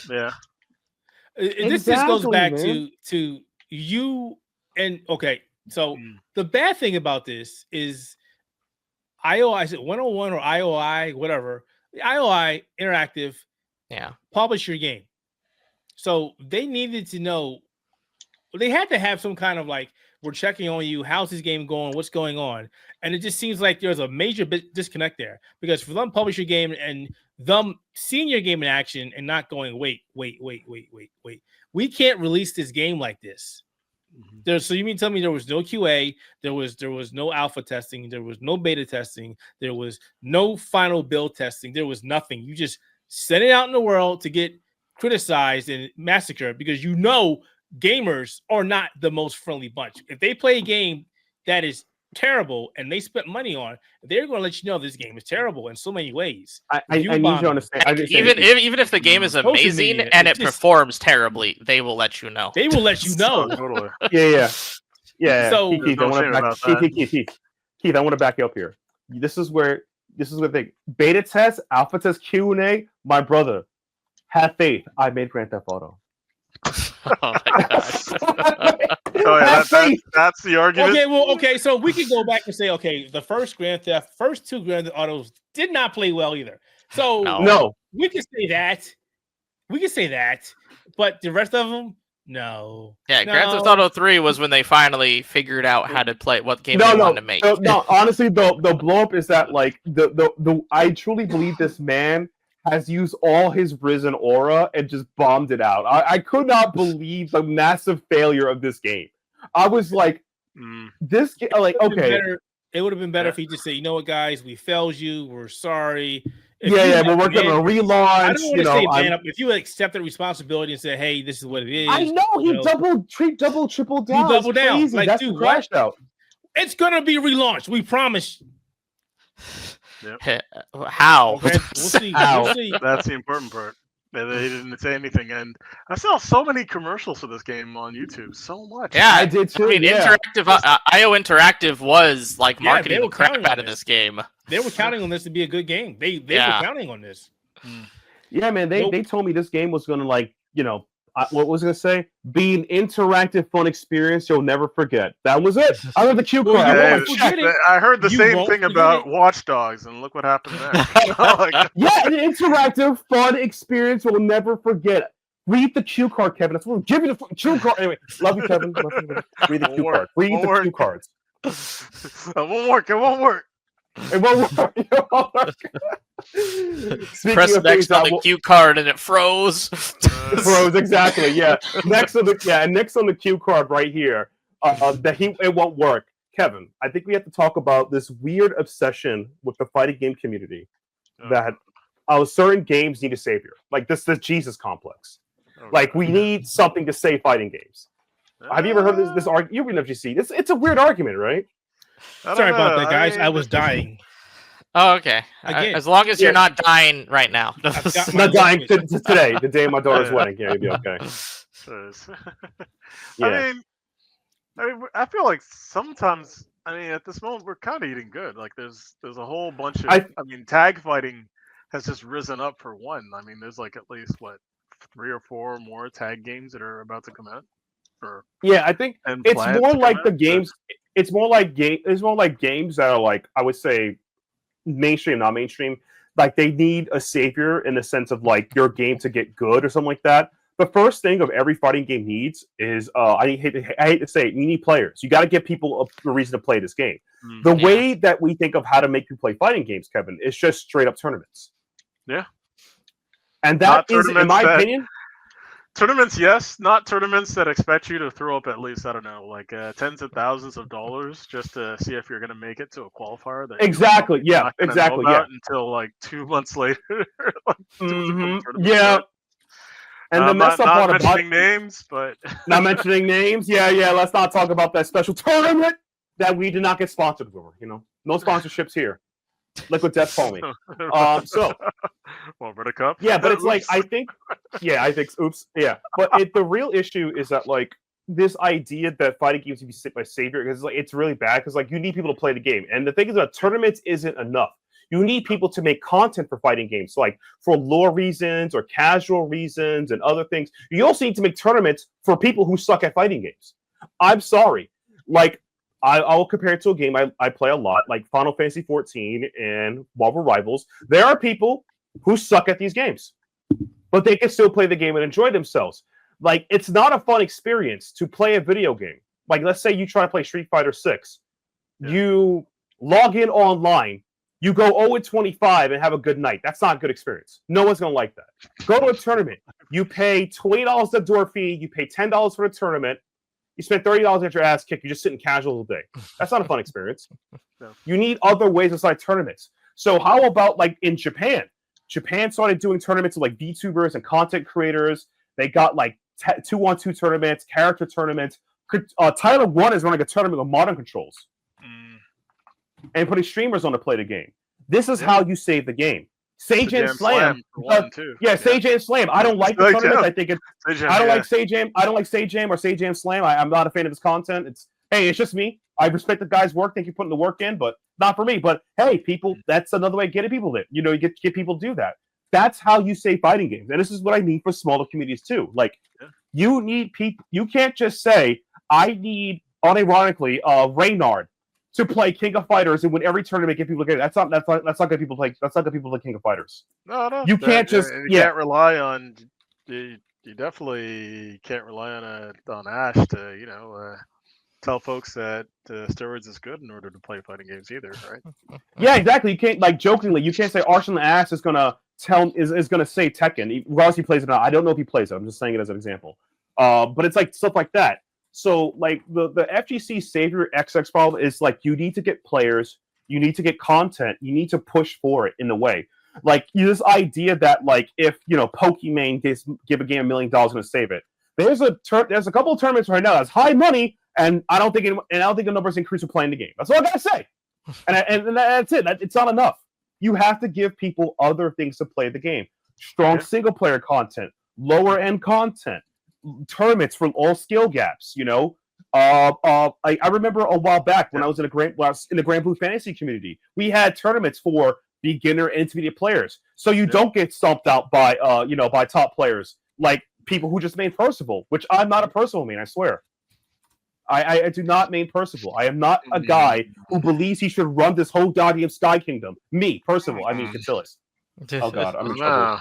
Yeah. This just goes Exactly, back man. to you and okay. So Mm. the bad thing about this is IOI, is it 101 or IOI, whatever. The IOI Interactive Yeah. publish your game. So they needed to know, they had to have some kind of like, we're checking on you. How's this game going? What's going on? And it just seems like there's a major disconnect there because for them publish your game and them seeing your game in action and not going, wait. We can't release this game like this. So you mean tell me there was no QA, there was no alpha testing, there was no beta testing, there was no final build testing, there was nothing. You just sent it out in the world to get criticized and massacred because you know gamers are not the most friendly bunch. If they play a game that is terrible and they spent money on, they're going to let you know this game is terrible in so many ways. I need you to understand. I didn't say Even anything. even if the game is Social amazing media, and it it just- performs terribly, they will let you know. They will let you know. Oh, totally. Yeah. So- Keith, I No want shame to about back. that. Keith, I want to back you up here. This is where the thing. Beta test, alpha test, Q&A. My brother, have faith. I made Grand Theft Auto. Oh my God. Oh, yeah, Have faith. that's the argument. Okay, so we can go back and say, okay, the first two Grand Theft Autos did not play well either. So No. No, we can say that. But the rest of them, no. Yeah, Grand Theft Auto 3 was when they finally figured out how to play what game they wanted to make. no. Honestly, the blow up is that like the I truly believe this man has used all his risen aura and just bombed it out. I could not believe the massive failure of this game. I was like, this game, like, okay, It would have been better if he just said, you know what, guys, we failed you. We're sorry. If yeah, you we're working on a relaunch. I don't want You to say know, man up. If you accepted responsibility and said, hey, this is what it is. I know he you know, double, triple down. He doubled It's down. crazy. Like, That's dude, the crash out. It's going to be relaunched. We promise. How? Okay, we'll see. Ow. We'll see. That's the important part. They didn't say anything, and I saw so many commercials for this game on YouTube. So much. Yeah, I did too. I mean, yeah. Interactive IO Interactive was like Yeah, marketing they the were crap counting out on of this. this game. They were counting on this to be a good game. They Yeah. were counting on this. Yeah, man, they Nope. told me this game was gonna like, you know, what was I gonna say? Be an interactive, fun experience you'll never forget. That was it. I love the cue card. Well, I you want won't my forget check. it. I heard the You same won't thing forget about it. Watch Dogs, and look what happened there. Like, Yeah, an interactive, fun experience we'll never forget. Read the cue card, Kevin. That's what we're giving the cue card. Anyway, love you, Kevin. Love you. Read the Won't cue work. card. Read Won't the work. cue cards. it won't work. It won't work. It won't work. It won't work. Speaking Press of next things on that the will- cue card and it froze. Froze, exactly. Yeah. Next on the cue card right here. It won't work. Kevin, I think we have to talk about this weird obsession with the fighting game community that certain games need a savior. Like this Jesus complex. Like we need something to save fighting games. Have you ever heard this argument? You've been FGC. It's a weird argument, right? Sorry about that, guys. I was dying. Oh, okay. Again. As long as Yeah. you're not dying right now. got I'm my- not dying today, the day of my daughter's wedding. Yeah, you'll be okay. Yeah. I mean, I feel like sometimes, at this moment, we're kind of eating good. Like, there's a whole bunch of, tag fighting has just risen up for one. I mean, there's like at least 3 or 4 more tag games that are about to come out. Yeah, I think And it's plans more to like come the out, games. It's more like games that are like, I would say, mainstream, not mainstream. Like they need a savior in the sense of like your game to get good or something like that. The first thing of every fighting game needs is I hate to say it, you need players. You got to give people a reason to play this game. The way that we think of how to make you play fighting games, Kevin, is just straight up tournaments. Yeah. And that is, in my opinion, tournaments, yes, not tournaments that expect you to throw up at least, I don't know, like tens of thousands of dollars just to see if you're going to make it to a qualifier. That exactly, you're yeah, not gonna exactly, know yeah. about until like 2 months later. Like, yeah. And the messed up part not about mentioning names, but not mentioning names, yeah. Let's not talk about that special tournament that we did not get sponsored for. You know, no sponsorships here. Liquid Death Foaming. So well, for the cup. yeah, but it's like I think oops, yeah. But the real issue is that like this idea that fighting games should be sick by Saviour because like it's really bad because like you need people to play the game, and the thing is that tournaments isn't enough. You need people to make content for fighting games, so, like for lore reasons or casual reasons and other things. You also need to make tournaments for people who suck at fighting games. I'm sorry, like. I will compare it to a game I play a lot, like Final Fantasy 14 and Marvel Rivals. There are people who suck at these games, but they can still play the game and enjoy themselves. Like, it's not a fun experience to play a video game. Like, let's say you try to play Street Fighter 6. Yeah. You log in online, you go 0-25 and have a good night. That's not a good experience. No one's going to like that. Go to a tournament. You pay $20 the door fee. You pay $10 for the tournament. You spend $30 at your ass kick. You're just sitting casual all day. That's not a fun experience. No. You need other ways besides tournaments. So how about like in Japan? Japan started doing tournaments with like VTubers and content creators. They got like 2-on-2 tournaments, character tournaments. Tyler 1 is running a tournament with modern controls and putting streamers on to play the game. This is how you save the game. Sage and Slam. Sage and Slam. I don't like the tournaments. I think it's. I don't like Sage Jam. I don't like Sage Jam or Sage Jam Slam. I'm not a fan of his content. It's just me. I respect the guy's work. Thank you for putting the work in, but not for me. But hey, people, that's another way of getting people there. You know, you get people to do that. That's how you save fighting games, and this is what I mean for smaller communities too. Like, you need people. You can't just say, I need, unironically, Reynard to play King of Fighters and win every tournament, get people to get it. That's not good people play. That's not good people play King of Fighters. No. You can't just. You can't rely on. You definitely can't rely on Ash to tell folks that steroids is good in order to play fighting games either, right? Yeah, exactly. You can't, like, jokingly. You can't say Arslan the Ash is gonna is gonna say Tekken. Regardless he plays it or not. I don't know if he plays it. I'm just saying it as an example. But it's like stuff like that. So, like, the FGC Saviour XX problem is, like, you need to get players, you need to get content, you need to push for it in a way. Like, this idea that, like, if, Pokimane give a game $1 million, going to save it. There's a couple of tournaments right now that's high money, and I don't think the numbers increase with playing the game. That's all I gotta say. And that's it. It's not enough. You have to give people other things to play the game. Strong single-player content, lower-end content, tournaments from all skill gaps, I remember a while back when I was in the Grand Blue Fantasy community, we had tournaments for beginner and intermediate players, so you don't get stomped out by by top players like people who just main Percival, which I'm not a Percival main, I swear. I do not main Percival. I am not a guy who believes he should run this whole goddamn Sky Kingdom. Me, Percival, I mean Catilis. Oh god, I'm in trouble.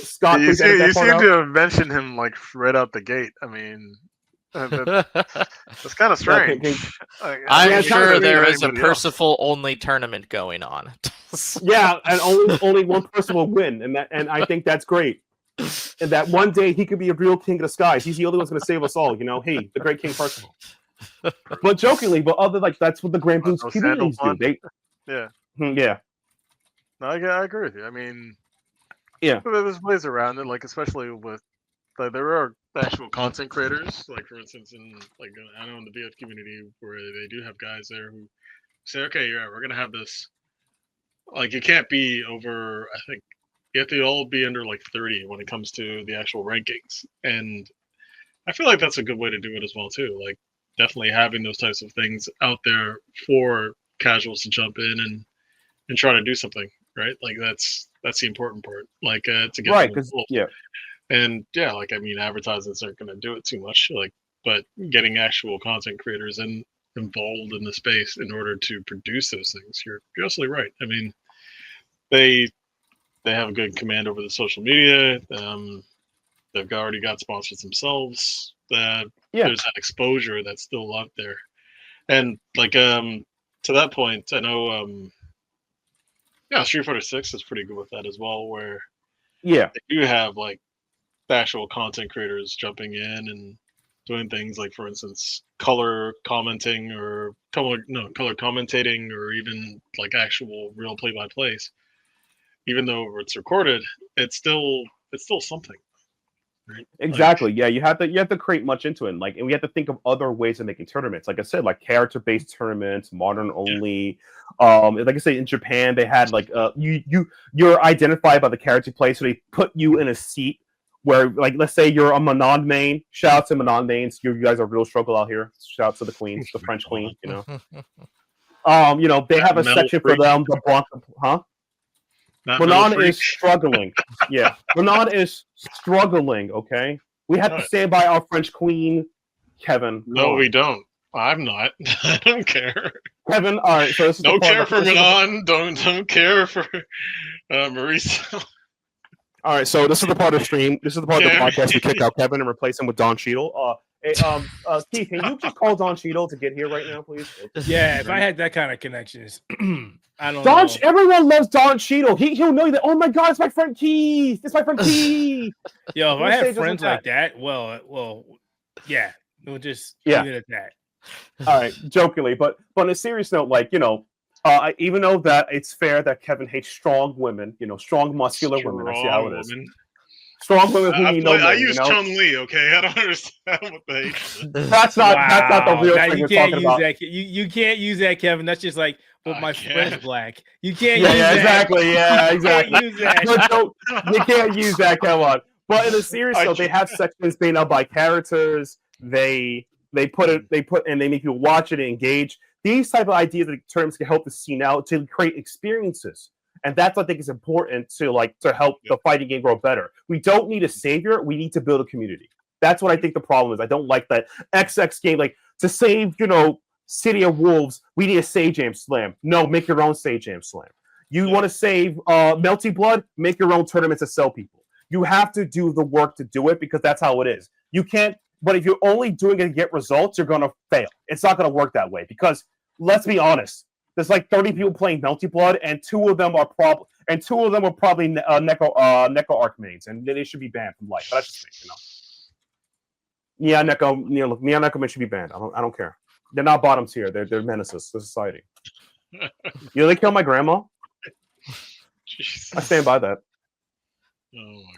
Scott, you seem to have mentioned him like right out the gate. I mean, that's kind of strange. I'm sure there is a Percival only tournament going on. Yeah, and only one person will win, and I think that's great. And that one day he could be a real king of the skies. He's the only one's going to save us all. Hey, the great King Percival. But jokingly, that's what the Grand Blues communities do. Yeah. No, I agree with you. I mean. Yeah, there's ways around it, like especially with there are actual content creators, like for instance, in I know in the VF community where they do have guys there who say, okay, we're gonna have this. Like, it can't be over. I think you have to all be under like 30 when it comes to the actual rankings, and I feel like that's a good way to do it as well too. Like, definitely having those types of things out there for casuals to jump in and try to do something, right? Like that's the important part. Like to get right, because like I mean, advertisements aren't going to do it too much. Like, but getting actual content creators involved in the space in order to produce those things, you're absolutely right. I mean, they have a good command over the social media. They've already got sponsors themselves. There's that exposure that's still out there, and like to that point, I know. Street Fighter 6 is pretty good with that as well, where they do have like the actual content creators jumping in and doing things like, for instance, color commentating or even like actual real play-by-plays. Even though it's recorded, it's still something. Right? Exactly. Yeah, you have to create much into it. And we have to think of other ways of making tournaments. Like I said, like character-based tournaments, modern only. Like I say, in Japan, they had like you're identified by the character you play, so they put you in a seat where, like, let's say you're a Manon main. Shout out to Manon mains. You guys are a real struggle out here. Shout out to the queens, the French queen. They have a section for them. The Blanca, huh? Manon is struggling. Yeah, Manon is struggling. Okay, we have to stand by our French queen, Kevin. No, we don't. I'm not. I don't care. Kevin, all right. So this is don't care for Manon. Don't care for Marisa. All right, so this is the part of the stream. This is the part of the podcast we kick out Kevin and replace him with Don Cheadle. Keith, can you just call Don Cheadle to get here right now, please? Yeah, if I had that kind of connections, I don't know. Everyone loves Don Cheadle. He'll know that. Oh my God, it's my friend Keith. It's my friend Keith. Yo, if I had friends like that, well, yeah, we'll just leave it at that. All right, jokingly, but on a serious note, even though that it's fair that Kevin hates strong women, strong muscular women. That's how it is. Strong women who need no men. I use Chun-Li, okay? I don't understand what they. That's not the real thing you can't use about. That. You can't use that, Kevin. That's just like, well, my friend's black. You can't use that. Exactly. Yeah, exactly. You can't use that. Come on. But in a serious note, they have sections made up by characters. They put and they make you watch it and engage. These type of ideas and terms can help the scene out to create experiences. And that's what I think is important to help the fighting game grow better. We don't need a savior. We need to build a community. That's what I think the problem is. I don't like that XX game. Like, to save, City of Wolves, we need a Sage Jam Slam. No, make your own Sage Jam Slam. You want to save Melty Blood? Make your own tournaments to sell people. You have to do the work to do it because that's how it is. You can't. But if you're only doing it to get results, you're going to fail. It's not going to work that way because, let's be honest, there's like 30 people playing Melty Blood, and two of them are probably Neko Arc mains, and they should be banned from life. But that's just me, Yeah, Neko mains should be banned. I don't care. They're not bottoms here. They're menaces to society. They killed my grandma. I stand by that.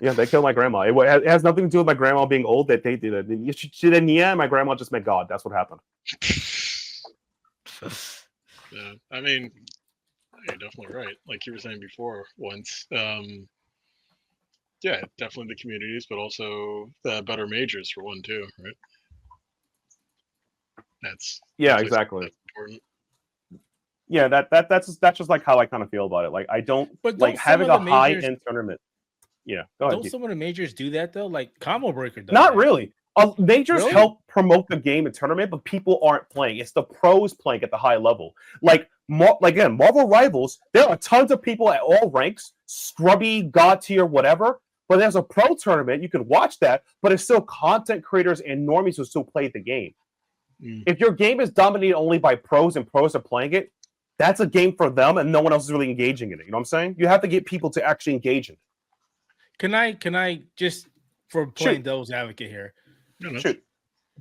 Yeah, they killed my grandma. It has nothing to do with my grandma being old. That they did it. She did Nia, and my grandma just met God. That's what happened. Yeah, I mean, you're definitely right. Like you were saying before, once. Yeah, definitely the communities, but also the better majors for one too, right? That's exactly. That's important. Yeah, that's just like how I kind of feel about it. Like I don't like having a high end tournament. Yeah, go ahead. Don't some of the majors do that though? Like Combo Breaker does. Not really. Majors help promote the game and tournament, but people aren't playing. It's the pros playing at the high level. Marvel Rivals, there are tons of people at all ranks, scrubby, god tier, whatever. But there's a pro tournament. You can watch that, but it's still content creators and normies who still play the game. If your game is dominated only by pros and pros are playing it, that's a game for them and no one else is really engaging in it. You know what I'm saying? You have to get people to actually engage in it. Can I just, for playing devil's advocate here, shoot.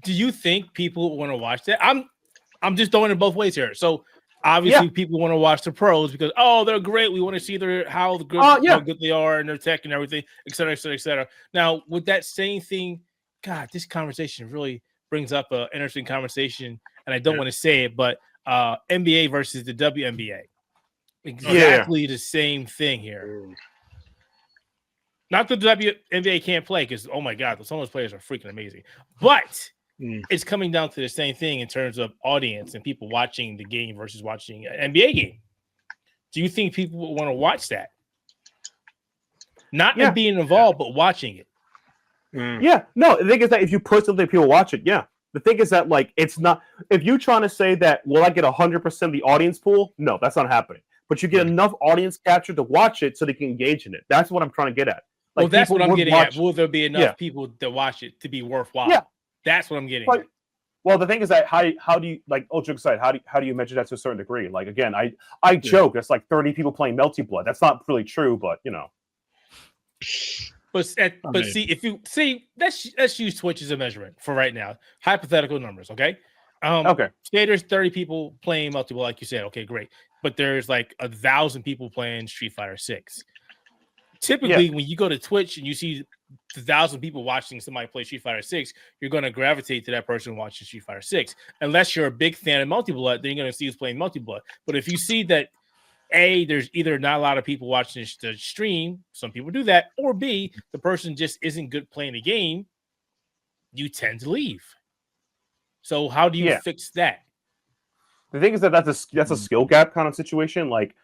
Do you think people want to watch that? I'm just throwing it both ways here. So obviously people want to watch the pros because they're great. We want to see how good they are and their tech and everything, et cetera, et cetera, et cetera. Now with that same thing, God, this conversation really brings up an interesting conversation, and I don't want to say it, but NBA versus the WNBA. Exactly the same thing here. Not that the WNBA can't play because, oh my God, some of those players are freaking amazing. But it's coming down to the same thing in terms of audience and people watching the game versus watching an NBA game. Do you think people want to watch that? Not in being involved, but watching it. Yeah. No, the thing is that if you put something, people watch it. Yeah. The thing is that, it's not... If you're trying to say that, will I get 100% of the audience pool? No, that's not happening. But you get enough audience capture to watch it so they can engage in it. That's what I'm trying to get at. Well, that's what I'm getting at. Will there be enough people to watch it to be worthwhile? Yeah. That's what I'm getting at. Well, the thing is that how do you, joke aside, how do you measure that to a certain degree? Again, I joke, it's 30 people playing Melty Blood. That's not really true, but, But see, if you see, let's use Twitch as a measurement for right now. Hypothetical numbers, okay? Okay. Say there's 30 people playing Melty Blood, like you said. Okay, great. But there's 1,000 people playing Street Fighter 6. Typically, when you go to Twitch and you see the 1,000 people watching somebody play Street Fighter 6, you're going to gravitate to that person watching Street Fighter 6. Unless you're a big fan of Multi-Blood, then you're going to see who's playing Multi-Blood. But if you see that, A, there's either not a lot of people watching the stream, some people do that, or B, the person just isn't good playing the game, you tend to leave. So how do you fix that? The thing is that's a skill gap kind of situation. Like,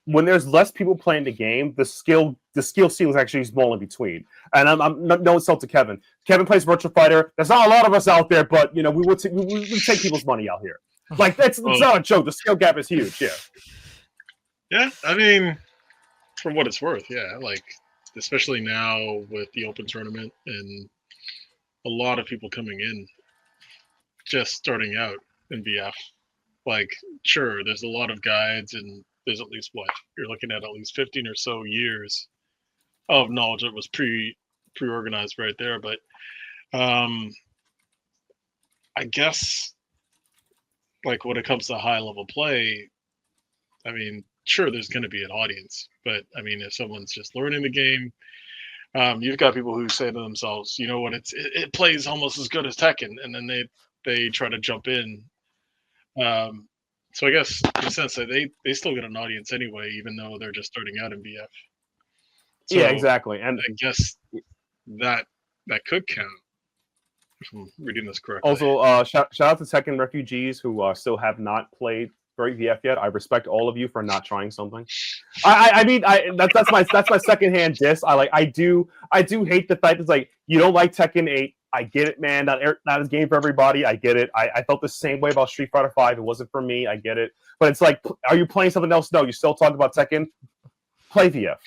when there's less people playing the game, the skill ceiling is actually small in between. And I'm no insult to Kevin. Kevin plays Virtua Fighter. There's not a lot of us out there, but we take people's money out here. Like, it's not a joke. The skill gap is huge. Yeah. Yeah, I mean, for what it's worth, yeah. Like, especially now with the open tournament and a lot of people coming in, just starting out in VF. Like, sure, there's a lot of guides and there's at least you're looking at least 15 or so years of knowledge that was pre-organized right there. But I guess, like, when it comes to high level play, I mean, sure, there's going to be an audience, but I mean, if someone's just learning the game, you've got people who say to themselves, you know what, it plays almost as good as Tekken, and then they try to jump in. So I guess in a sense that they still get an audience anyway, even though they're just starting out in VF. So yeah, exactly. And I guess that could count, if I'm reading this correctly. Also, shout out to Tekken refugees who still have not played Great VF yet. I respect all of you for not trying something. I mean, that's my secondhand diss. I do hate the fact it's like you don't like Tekken 8. I get it, man. Not a game for everybody. I get it. I felt the same way about Street Fighter 5. It wasn't for me. I get it. But it's like, are you playing something else? No, you still talk about Tekken. Play VF.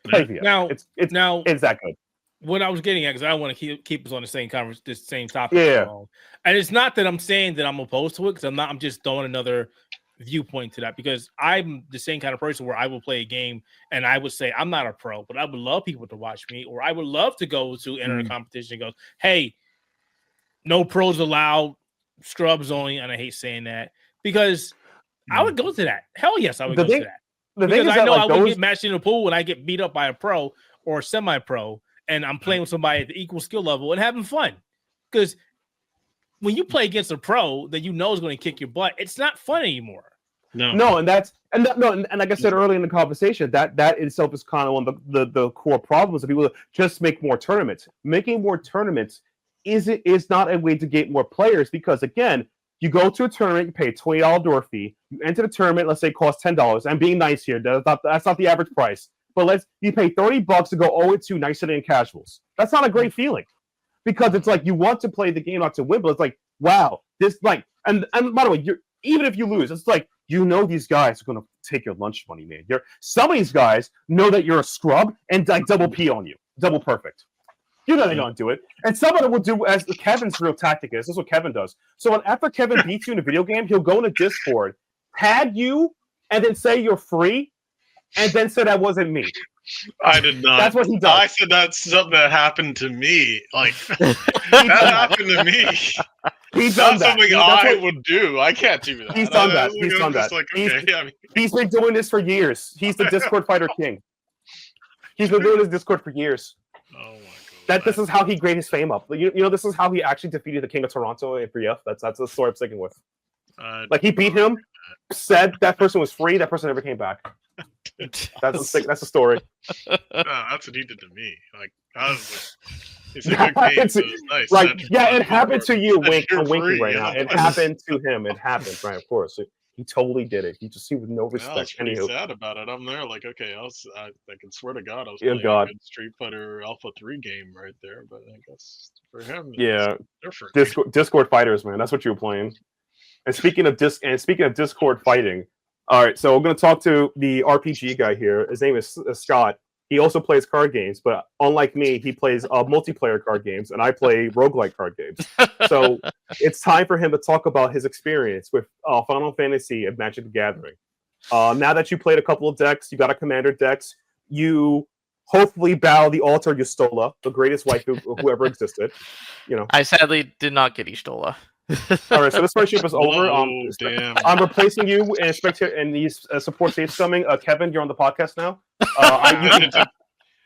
Play VF. Now, it's that good. What I was getting at, because I want to keep us on the same this same topic. Yeah. And it's not that I'm saying that I'm opposed to it, because I'm just throwing another viewpoint to that, because I'm the same kind of person where I will play a game and I would say I'm not a pro, but I would love people to watch me, or I would love to go to enter a competition and go, hey, no pros allowed, scrubs only. And I hate saying that, because I would go to that. Hell yes, I would go to that. Because I know I would get matched in the pool when I get beat up by a pro or a semi-pro, and I'm playing with somebody at the equal skill level and having fun. Because when you play against a pro that you know is going to kick your butt, it's not fun anymore. No, and like I said earlier in the conversation, that itself is kind of one of the core problems of people just make more tournaments. Making more tournaments is not a way to get more players, because again, you go to a tournament, you pay a $20 door fee, you enter the tournament, let's say it costs $10. I'm being nice here, that's not the average price. But you pay $30 to go 0-2 nicer than casuals. That's not a great feeling, because it's like you want to play the game not to win, but it's like, wow, this and by the way, even if you lose, it's like these guys are gonna take your lunch money, man. Some of these guys know that you're a scrub and double P on you, double perfect. You know they're gonna do it, and some of them will do as Kevin's real tactic is. This is what Kevin does. So after Kevin beats you in a video game, he'll go into Discord, tag you, and then say you're free. And then say that wasn't me. I did not. That's what he does. I said that's something that happened to me. Like, that happened to me. He's done that. Something I would do. I can't do that. He's done that. He's done that. Like, okay, he's been doing this for years. He's the Discord fighter king. He's been doing this Discord for years. Oh my god. This is how he gained his fame up. This is how he actually defeated the King of Toronto in 3F. That's the story I'm sticking with. He beat him, said that person was free, that person never came back. That's the story. No, that's what he did to me. Like, it's a good game, so it's nice. Right? Yeah, it happened to you. I'm winking right now. It happened to him. It happened, right? Of course, he totally did it. He just with no respect. I was pretty sad about it. I'm there, like, okay, I can swear to God, I was playing a good Street Fighter Alpha 3 game right there. But I guess for him, it's different. Discord fighters, man. That's what you were playing. And speaking of Discord fighting. All right, so we're going to talk to the RPG guy here. His name is Scott. He also plays card games, but unlike me, he plays multiplayer card games, and I play roguelike card games. So it's time for him to talk about his experience with Final Fantasy and Magic the Gathering. Now that you played a couple of decks, you got a commander decks, you hopefully battle the altar Yustola, the greatest waifu who ever existed. I sadly did not get Yustola. All right, so this friendship is over. Damn. I'm replacing you in these support saves coming. Kevin, you're on the podcast now.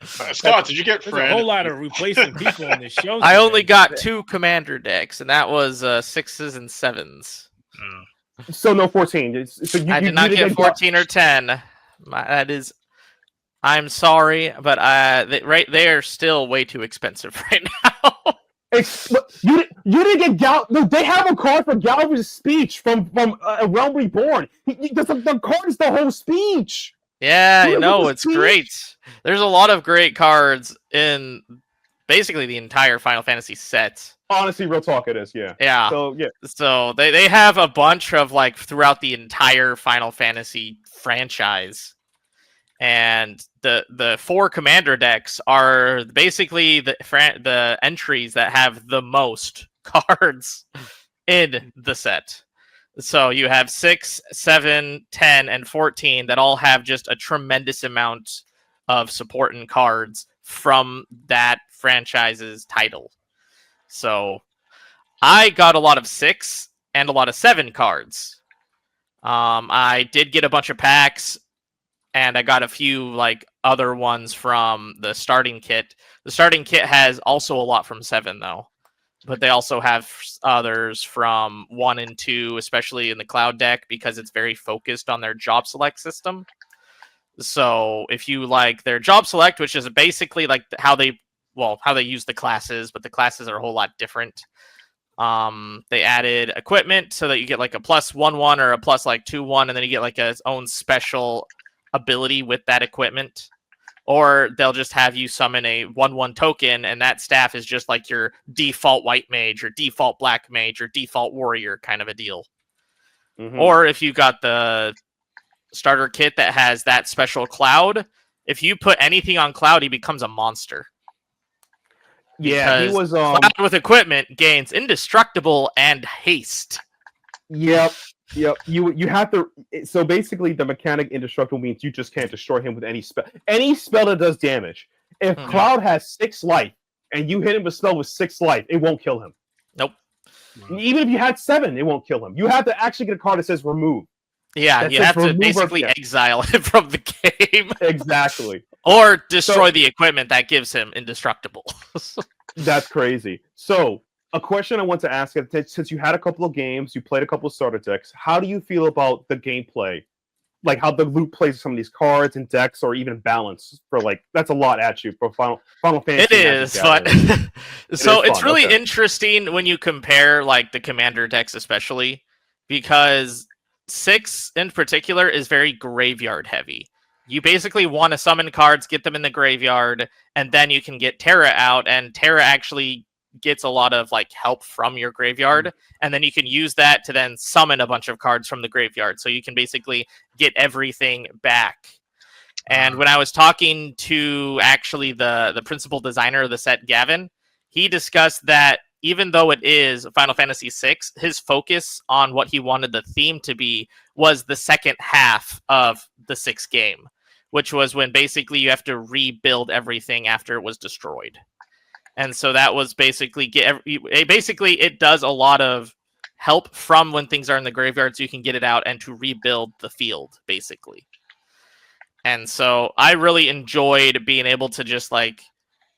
Scott, did you get There's Fran? a whole lot of replacing people on this show. I only today. got 2 commander decks, and that was 6s and 7s. So no 14. So you, I you did not didn't get 14 or 10. That is, I'm sorry, but they are still way too expensive right now. You didn't get Gal. No, they have a card for Galva's speech from A Realm Reborn. The card is the whole speech. Yeah, You I didn't get know, the it's speech? great. There's a lot of great cards in basically the entire Final Fantasy set. Honestly, real talk, it is. Yeah. Yeah. So yeah. So they have a bunch of like throughout the entire Final Fantasy franchise. And the 4 commander decks are basically the entries that have the most cards in the set. So you have 6, 7, 10, and 14 that all have just a tremendous amount of support and cards from that franchise's title. So I got a lot of 6 and a lot of 7 cards. I did get a bunch of packs, and I got a few like other ones from the starting kit. The starting kit has also a lot from 7 though, but they also have others from 1 and 2, especially in the cloud deck because it's very focused on their job select system. So if you like their job select, which is basically like how they use the classes, but the classes are a whole lot different. They added equipment so that you get like a +1/1 or a +2/1, and then you get like a own special ability with that equipment, or they'll just have you summon a 1/1 token, and that staff is just like your default white mage or default black mage or default warrior kind of a deal. Or if you got the starter kit that has that special cloud, if you put anything on cloud, he becomes a monster. Yeah, he was cloud with equipment gains indestructible and haste. Yep. You have to. So basically, the mechanic indestructible means you just can't destroy him with any spell. Any spell that does damage. If Cloud has 6 life and you hit him with a spell with 6 life, it won't kill him. Nope. Even if you had 7, it won't kill him. You have to actually get a card that says remove. Yeah, you have to basically exile him from the game. Exactly. Or destroy the equipment that gives him indestructible. That's crazy. So, a question I want to ask, since you had a couple of games, you played a couple of starter decks, how do you feel about the gameplay? Like how the loot plays some of these cards and decks, or even balance for like, that's a lot at you for Final Fantasy. It is, but it's really interesting when you compare like the commander decks, especially because 6 in particular is very graveyard heavy. You basically want to summon cards, get them in the graveyard, and then you can get Terra out, and Terra actually gets a lot of like help from your graveyard, and then you can use that to then summon a bunch of cards from the graveyard, so you can basically get everything back. And when I was talking to actually the principal designer of the set, Gavin, he discussed that even though it is Final Fantasy VI, his focus on what he wanted the theme to be was the second half of the 6th game, which was when basically you have to rebuild everything after it was destroyed. And so that was basically it does a lot of help from when things are in the graveyard, so you can get it out and to rebuild the field, basically. And so I really enjoyed being able to just like,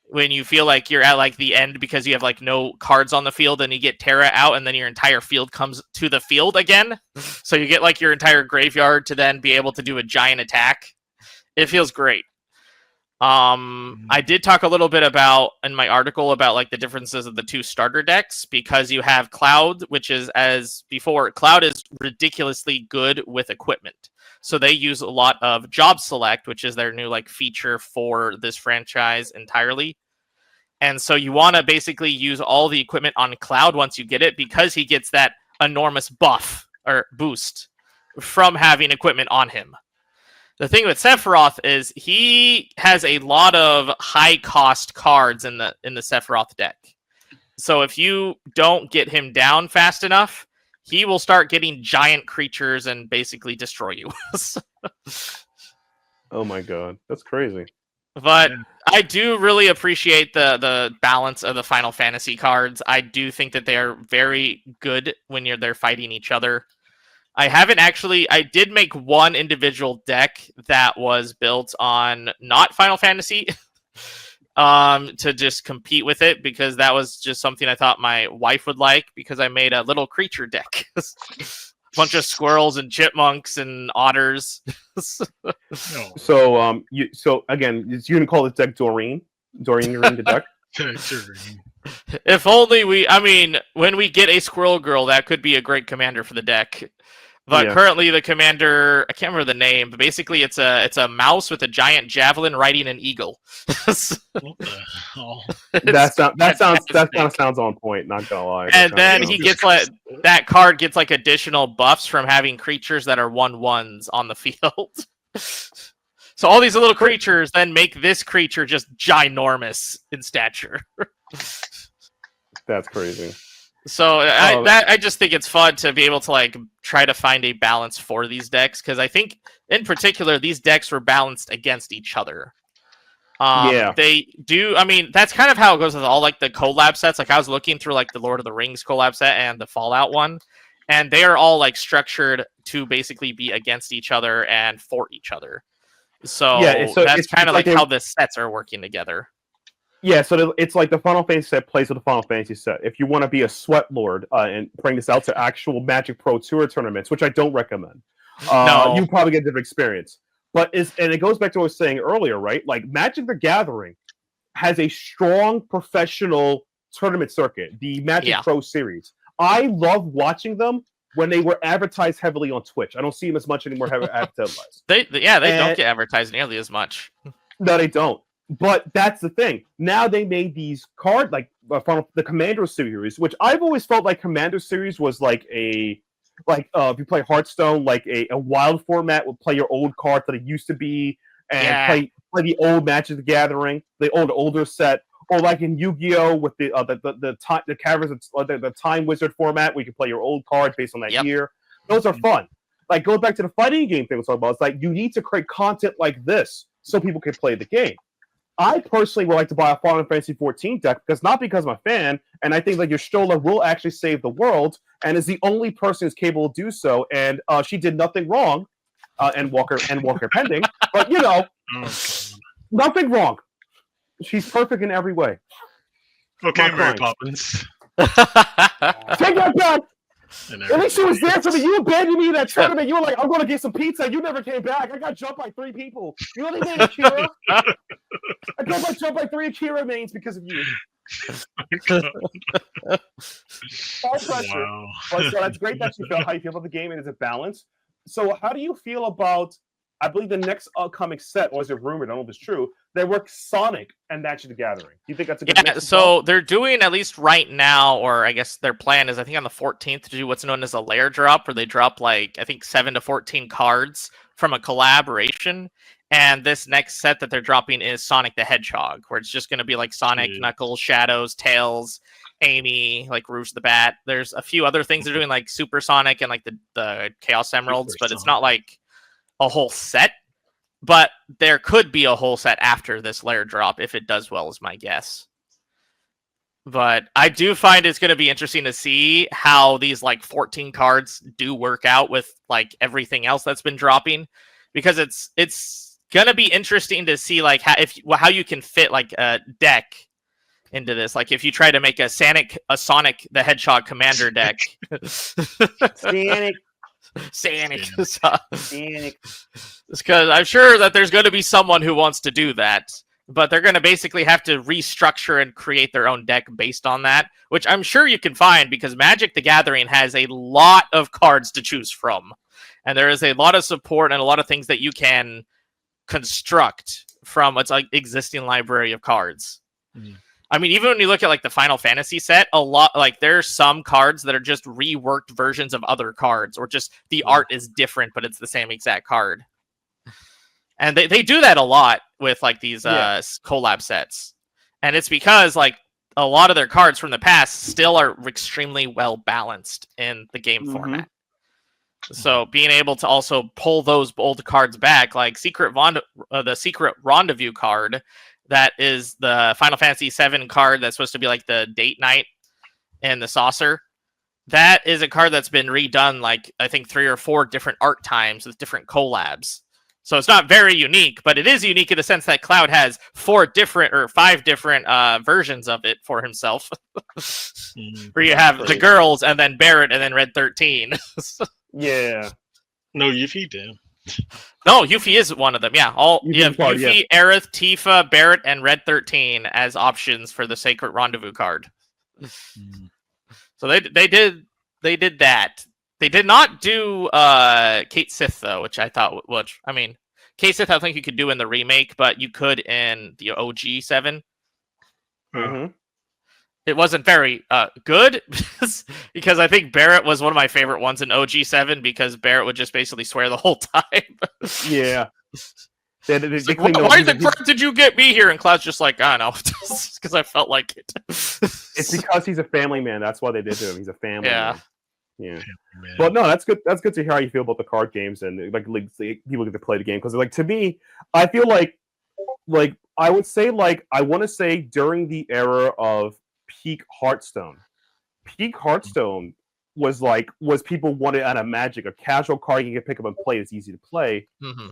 when you feel like you're at like the end because you have like no cards on the field and you get Terra out, and then your entire field comes to the field again. So you get like your entire graveyard to then be able to do a giant attack. It feels great. I did talk a little bit about in my article about like the differences of the 2 starter decks, because you have Cloud, which is, as before, Cloud is ridiculously good with equipment. So they use a lot of job select, which is their new like feature for this franchise entirely. And so you want to basically use all the equipment on Cloud once you get it, because he gets that enormous buff or boost from having equipment on him. The thing with Sephiroth is he has a lot of high cost cards in the Sephiroth deck. So if you don't get him down fast enough, he will start getting giant creatures and basically destroy you. Oh my god, that's crazy. But I do really appreciate the balance of the Final Fantasy cards. I do think that they are very good when they're fighting each other. I did make one individual deck that was built on not Final Fantasy, to just compete with it, because that was just something I thought my wife would like, because I made a little creature deck. Bunch of squirrels and chipmunks and otters. No. So again, you can call this deck Doreen the deck. If only when we get a squirrel girl, that could be a great commander for the deck. But currently the commander, I can't remember the name, but basically it's a mouse with a giant javelin riding an eagle. What the hell? That kind of sounds on point, not gonna lie. And then he gets that card gets like additional buffs from having creatures that are 1/1s on the field. So all these little creatures then make this creature just ginormous in stature. That's crazy. So I just think it's fun to be able to like try to find a balance for these decks, because I think in particular these decks were balanced against each other. They do. I mean, that's kind of how it goes with all like the collab sets. Like I was looking through like the Lord of the Rings collab set and the Fallout one, and they are all like structured to basically be against each other and for each other. So that's kind of like how the sets are working together. Yeah, so it's like the Final Fantasy set plays with the Final Fantasy set. If you want to be a sweat lord and bring this out to actual Magic Pro Tour tournaments, which I don't recommend, you probably get a different experience. And it goes back to what I was saying earlier, right? Like Magic the Gathering has a strong professional tournament circuit, the Magic Pro Series. I love watching them when they were advertised heavily on Twitch. I don't see them as much anymore advertised. They don't get advertised nearly as much. No, they don't. But that's the thing. Now they made these cards like from the Commander series, which I've always felt like Commander series was like if you play Hearthstone, like a wild format would play your old cards that it used to be, and play the old Magic the Gathering, the older set, or like in Yu-Gi-Oh with the Caverns, the Time Wizard format, where you can play your old cards based on that year. Those are fun. Like going back to the fighting game thing I was talking about, it's like you need to create content like this so people can play the game. I personally would like to buy a Final Fantasy 14 deck because I'm a fan, and I think that your Stola will actually save the world, and is the only person who's capable to do so. And she did nothing wrong, and Walker pending, but nothing wrong. She's perfect in every way. Okay, Mary Poppins. Take that back. At least she was there for me. You abandoned me in that tournament. You were like, I'm going to get some pizza. You never came back. I got jumped by 3 people. You know what I mean, Akira? I got jumped by 3 Akira mains because of you. All pressure. Wow. But, so that's great that you feel how you feel about the game and is it balanced. So how do you feel about, I believe the next upcoming set, or is it rumored, I don't know if it's true, they work Sonic and Magic the Gathering. Do you think that's a good mix? So they're doing, at least right now, or I guess their plan is, I think on the 14th, to do what's known as a layer drop, where they drop like, I think 7 to 14 cards from a collaboration. And this next set that they're dropping is Sonic the Hedgehog, where it's just going to be like Sonic, Knuckles, Shadows, Tails, Amy, like Rouge the Bat. There's a few other things they're doing, like Super Sonic and like the Chaos Emeralds, but it's not like a whole set. But there could be a whole set after this layer drop if it does well, is my guess. But I do find it's going to be interesting to see how these like 14 cards do work out with like everything else that's been dropping, because it's going to be interesting to see like how you can fit like a deck into this. Like if you try to make a Sonic the Hedgehog commander deck. Sonic. Because I'm sure that there's going to be someone who wants to do that, but they're going to basically have to restructure and create their own deck based on that, which I'm sure you can find, because Magic the Gathering has a lot of cards to choose from, and there is a lot of support and a lot of things that you can construct from its like existing library of cards. I mean, even when you look at like the Final Fantasy set, a lot, like there's some cards that are just reworked versions of other cards, or just the art is different, but it's the same exact card. And they do that a lot with like these collab sets. And it's because like a lot of their cards from the past still are extremely well balanced in the game format. So being able to also pull those old cards back, like the Secret Rendezvous card, that is the Final Fantasy VII card that's supposed to be like the date night and the saucer. That is a card that's been redone like I think 3 or 4 different art times with different collabs. So it's not very unique, but it is unique in the sense that Cloud has 5 different versions of it for himself. Where you have the girls, and then Barrett, and then Red 13. Yeah. No, Yuffie, damn. No, Yuffie is one of them. Yeah, you have part, Yuffie, Aerith, Tifa, Barrett, and Red 13 as options for the Sacred Rendezvous card. So they did that. They did not do Kate Sith though, which I mean, Kate Sith I think you could do in the remake, but you could in the OG 7. Mm-hmm. It wasn't very good because I think Barrett was one of my favorite ones in OG 7 because Barrett would just basically swear the whole time. Yeah. Why the crap did you get me here? And Cloud's just like, I don't know, because I felt like it. It's because he's a family man. That's why they did to him. He's a family man. Yeah. Man. Well, no, that's good. That's good to hear how you feel about the card games and like people get to play the game because, like, to me, I feel like I would say I want to say during the era of peak Hearthstone was people wanted out of Magic, a casual card you can pick up and play. It's easy to play,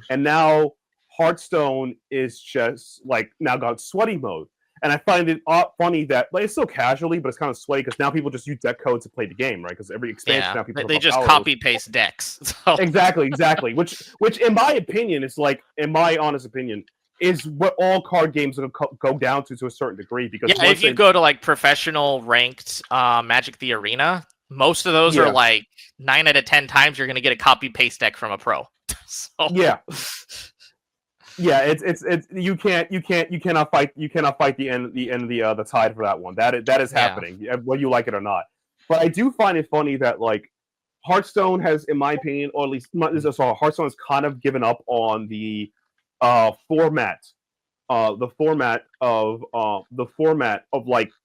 and now Hearthstone is just now got sweaty mode. And I find it funny that it's still casually, but it's kind of sweaty because now people just use deck codes to play the game, right? Because every expansion now people they just copy paste decks. So. Exactly. Which in my opinion is in my honest opinion, is what all card games go down to a certain degree. Because if you go to professional ranked Magic the Arena, most of those are 9 out of 10 times you're going to get a copy paste deck from a pro. So. Yeah. Yeah, it's you cannot fight the end of the tide for that one. That is happening, whether you like it or not. But I do find it funny that Hearthstone has, in my opinion, or at least Hearthstone has kind of given up on the format of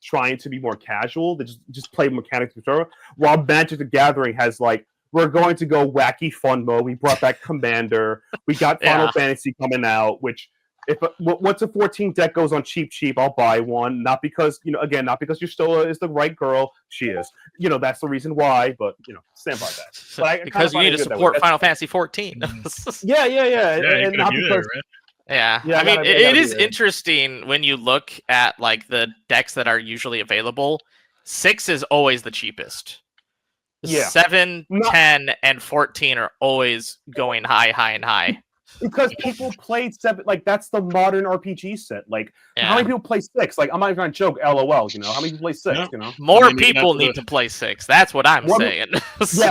trying to be more casual. They just play mechanics, etc. While Magic the Gathering has we're going to go wacky fun mode. We brought back Commander. We got Final Fantasy coming out. Which, once a 14 deck goes on cheap, I'll buy one. Not because not because Yustola is the right girl. She is. That's the reason why. But stand by that. But because you need to support Final Fantasy 14. Yeah. And not because. Yeah, I mean, it is interesting when you look at the decks that are usually available. 6 is always the cheapest. Yeah. 7, 10, and 14 are always going high, and high. Because people played 7, that's the modern RPG set. How many people play 6? I'm not even gonna joke. LOL. How many people play 6? No. More people need to play 6. That's what I'm saying.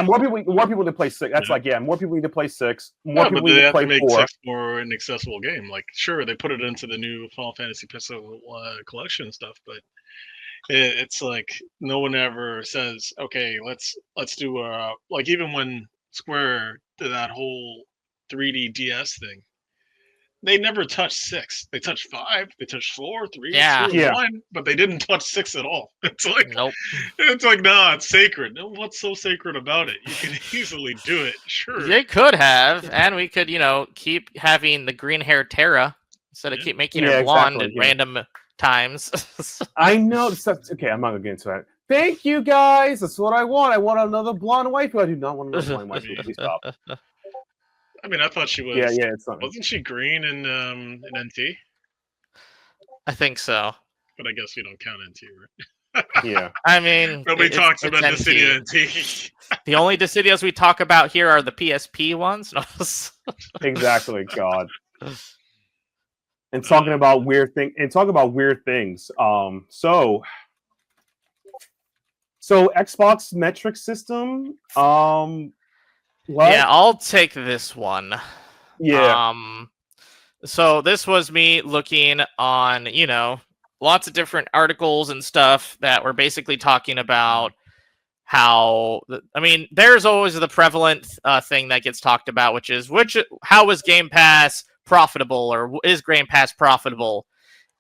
More people need to play 6. That's more people need to play 6. More people need to play 4. Make 6 more an accessible game. Sure, they put it into the new Final Fantasy Pistol collection stuff, but. It's no one ever says, okay, let's do even when Square did that whole 3D DS thing, they never touched 6. They touched 5, they touched 4, 3, 2, 1, but they didn't touch 6 at all. It's nope. It's nah, it's sacred. No, what's so sacred about it? You can easily do it, sure. They could have, and we could, keep having the green hair Terra instead of keep making her blonde at random times. I know. Okay, I'm not gonna get into that. Thank you, guys. That's what I want. I want another blonde waifu. I do not want another blonde waifu. Please stop. I mean, I thought she was. Yeah. It's not. Wasn't she green in NT? I think so. But I guess we don't count NT, right? Yeah. I mean, nobody talks about Dissidia NT. The only Dissidias we talk about here are the PSP ones. Exactly. God. And talking about weird things. So Xbox metric system. Yeah, I'll take this one. Yeah. So this was me looking on, lots of different articles and stuff that were basically talking about how. There's always the prevalent thing that gets talked about, which is how is Game Pass profitable, or is Game Pass profitable?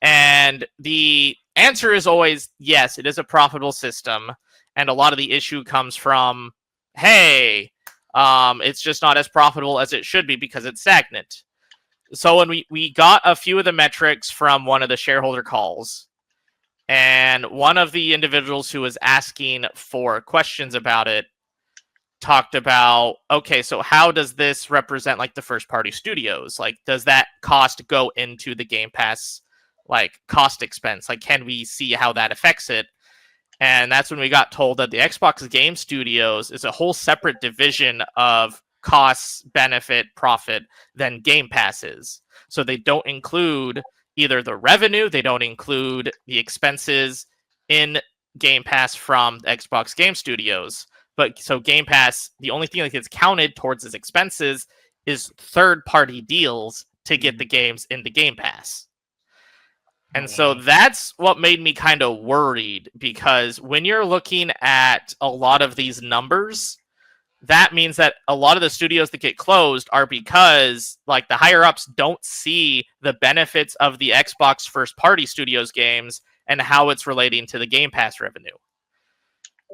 And the answer is always yes, it is a profitable system, and a lot of the issue comes from it's just not as profitable as it should be because it's stagnant. So when we got a few of the metrics from one of the shareholder calls, and one of the individuals who was asking for questions about it talked about, okay, so how does this represent like the first party studios? Like, does that cost go into the Game Pass, like cost expense? Like, can we see how that affects it? And that's when we got told that the Xbox Game Studios is a whole separate division of costs, benefit, profit than Game Pass is. So they don't include either the revenue, they don't include the expenses in Game Pass from the Xbox Game Studios. But so Game Pass, the only thing that gets counted towards its expenses is third-party deals to get the games into Game Pass. And so that's what made me kind of worried, because when you're looking at a lot of these numbers, that means that a lot of the studios that get closed are because like the higher ups don't see the benefits of the Xbox first party studios games and how it's relating to the Game Pass revenue.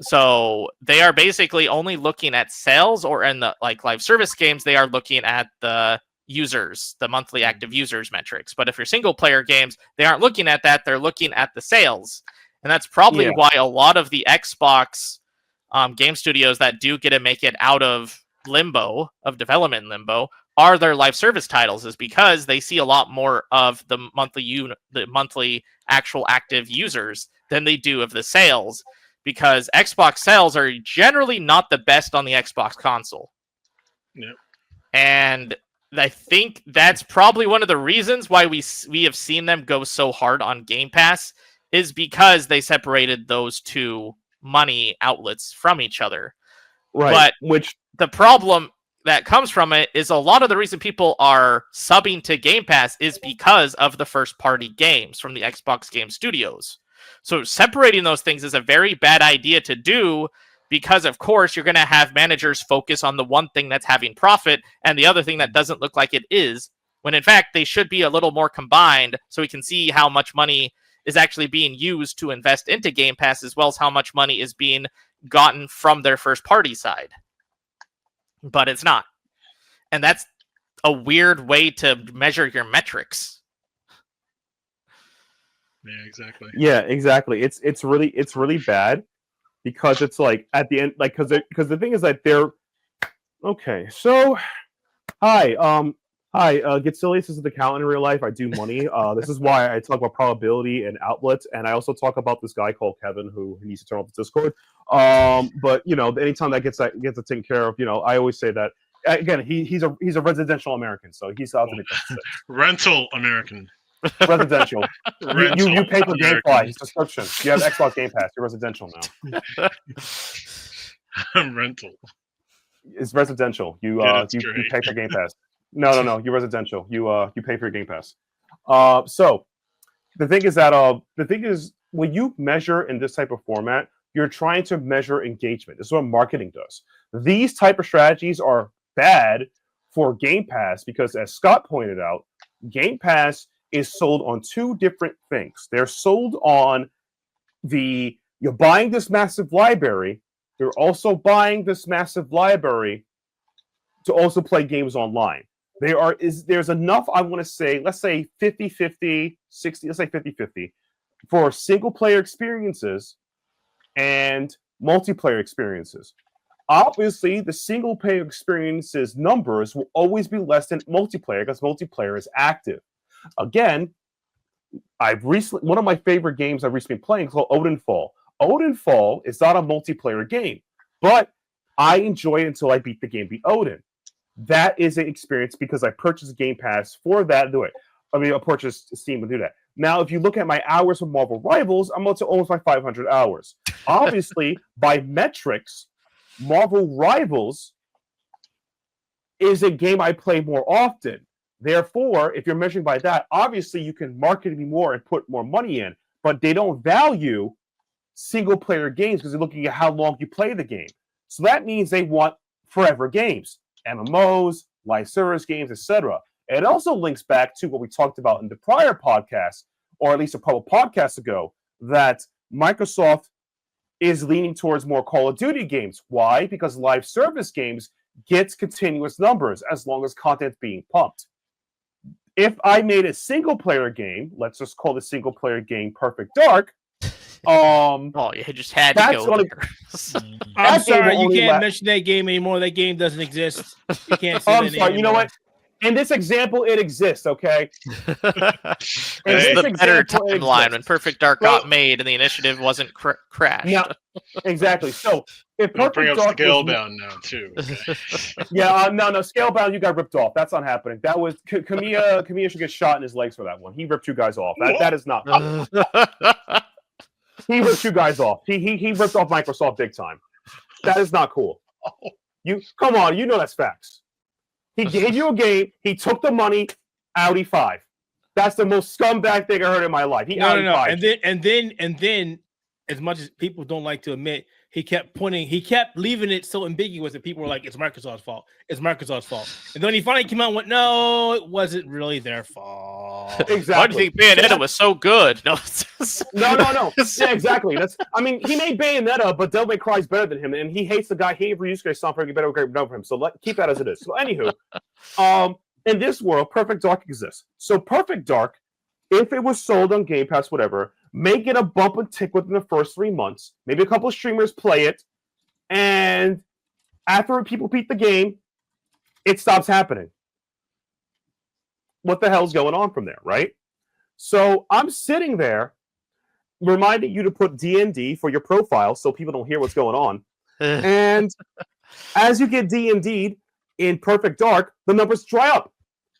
So they are basically only looking at sales, or in the like live service games, they are looking at the users, the monthly active users metrics. But if you're single player games, they aren't looking at that. They're looking at the sales. And that's probably why a lot of the Xbox game studios that do get to make it out of limbo, of development limbo, are their live service titles, is because they see a lot more of the monthly actual active users than they do of the sales, because Xbox sales are generally not the best on the Xbox console. Yep. And I think that's probably one of the reasons why we have seen them go so hard on Game Pass, is because they separated those two money outlets from each other. Right. But the problem that comes from it is a lot of the reason people are subbing to Game Pass is because of the first party games from the Xbox Game Studios. So separating those things is a very bad idea to do, because of course you're going to have managers focus on the one thing that's having profit and the other thing that doesn't look like it is, when in fact they should be a little more combined, so we can see how much money is actually being used to invest into Game Pass, as well as how much money is being gotten from their first party side. But it's not. And that's a weird way to measure your metrics. Yeah, exactly. Yeah, exactly. It's really bad, because it's like at the end, like because the thing is that they're okay. So, hi, Getsilius is an accountant in real life. I do money. This is why I talk about probability and outlets, and I also talk about this guy called Kevin who needs to turn off the Discord. But you know, anytime that gets it taken care of, you know, I always say that again. He's a residential American, so he's out to make that mistake. Rental American. Residential. You pay for American. GameFly subscription. You have Xbox Game Pass. You're residential now. Rental. It's residential. You pay for Game Pass. No. You're residential. You pay for your Game Pass. So the thing is when you measure in this type of format, you're trying to measure engagement. This is what marketing does. These type of strategies are bad for Game Pass because, as Scott pointed out, Game Pass is sold on two different things. They're sold on you're buying this massive library. You're also buying this massive library to also play games online. There's enough, I want to say, let's say 50-50, 60, let's say 50-50 for single player experiences and multiplayer experiences. Obviously, the single player experiences numbers will always be less than multiplayer because multiplayer is active. Again, one of my favorite games I've recently been playing is called Odenfall. Odenfall is not a multiplayer game, but I enjoy it until I beat the game, beat Odin. That is an experience because I purchased Game Pass for that. I purchased Steam to do that. Now, if you look at my hours with Marvel Rivals, I'm up to almost my 500 hours. Obviously, by metrics, Marvel Rivals is a game I play more often. Therefore, if you're measuring by that, obviously you can market me more and put more money in, but they don't value single-player games because they're looking at how long you play the game. So that means they want forever games, MMOs, live service games, etc. It also links back to what we talked about in the prior podcast, or at least a couple podcasts ago, that Microsoft is leaning towards more Call of Duty games. Why? Because live service games gets continuous numbers as long as content's being pumped. If I made a single-player game, let's just call the single-player game Perfect Dark, Oh, you just had to That's go gonna- there. I'm That game sorry, will you only can't la- mention that game anymore. That game doesn't exist. You can't say I'm that name sorry. You know anymore. what? In this example, it exists. Okay. It's Hey. the better Example, it timeline when exists. Perfect Dark Well- got made and the initiative wasn't crashed. Now, exactly. So if We'll bring Perfect up Dark was, Scalebound now too. Okay? yeah, no, Scalebound, you got ripped off. That's not happening. That was Kamiya should get shot in his legs for that one. He ripped you guys off. That is not. He ripped you guys off. He ripped off Microsoft big time. That is not cool. You come on, you know that's facts. He gave you a game. He took the money. Audi 5. That's the most scumbag thing I heard in my life. He Audi 5. And then, as much as people don't like to admit, he kept leaving it so ambiguous that people were like, "It's Microsoft's fault. It's Microsoft's fault." And then when he finally came out and went, "No, it wasn't really their fault." Exactly. Why do you think Bayonetta was so good? No, No. Yeah, exactly. I mean, he made Bayonetta, but Devil May Cry is better than him, and he hates the guy. He used to sound pretty better over him. So keep that as it is. So anywho, in this world, Perfect Dark exists. So Perfect Dark, if it was sold on Game Pass, whatever, may get a bump and tick within the first 3 months. Maybe a couple of streamers play it, and after people beat the game, it stops happening. What the hell's going on from there, right? So I'm sitting there reminding you to put D&D for your profile so people don't hear what's going on. And as you get D&D'd in Perfect Dark, the numbers dry up.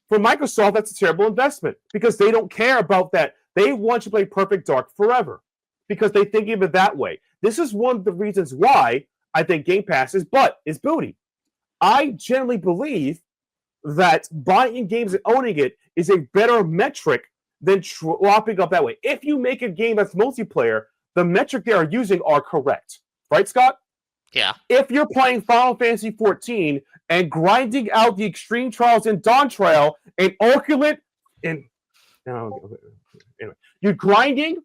For Microsoft, that's a terrible investment because they don't care about that. They want you to play Perfect Dark forever because they think of it that way. This is one of the reasons why I think Game Pass is booty. I generally believe that buying games and owning it is a better metric than swapping up that way. If you make a game that's multiplayer, the metric they are using are correct. Right, Scott? Yeah. If you're playing Final Fantasy 14 and grinding out the Extreme Trials and Dawn Trail and Orculate and anyway, you're grinding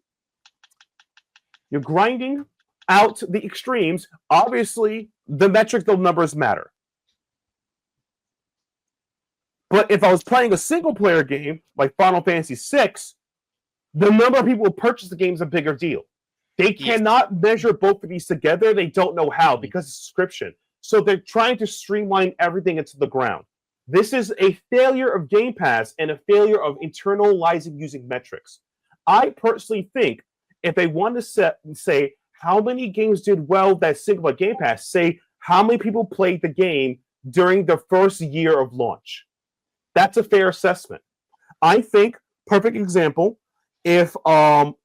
out the extremes. Obviously, the numbers matter. But if I was playing a single-player game like Final Fantasy VI, the number of people who purchase the game is a bigger deal. They cannot measure both of these together. They don't know how because it's subscription. So they're trying to streamline everything into the ground. This is a failure of Game Pass and a failure of internalizing using metrics. I personally think if they want to say how many games did well that single Game Pass, say how many people played the game during the first year of launch. That's a fair assessment. I think perfect example. If BioShock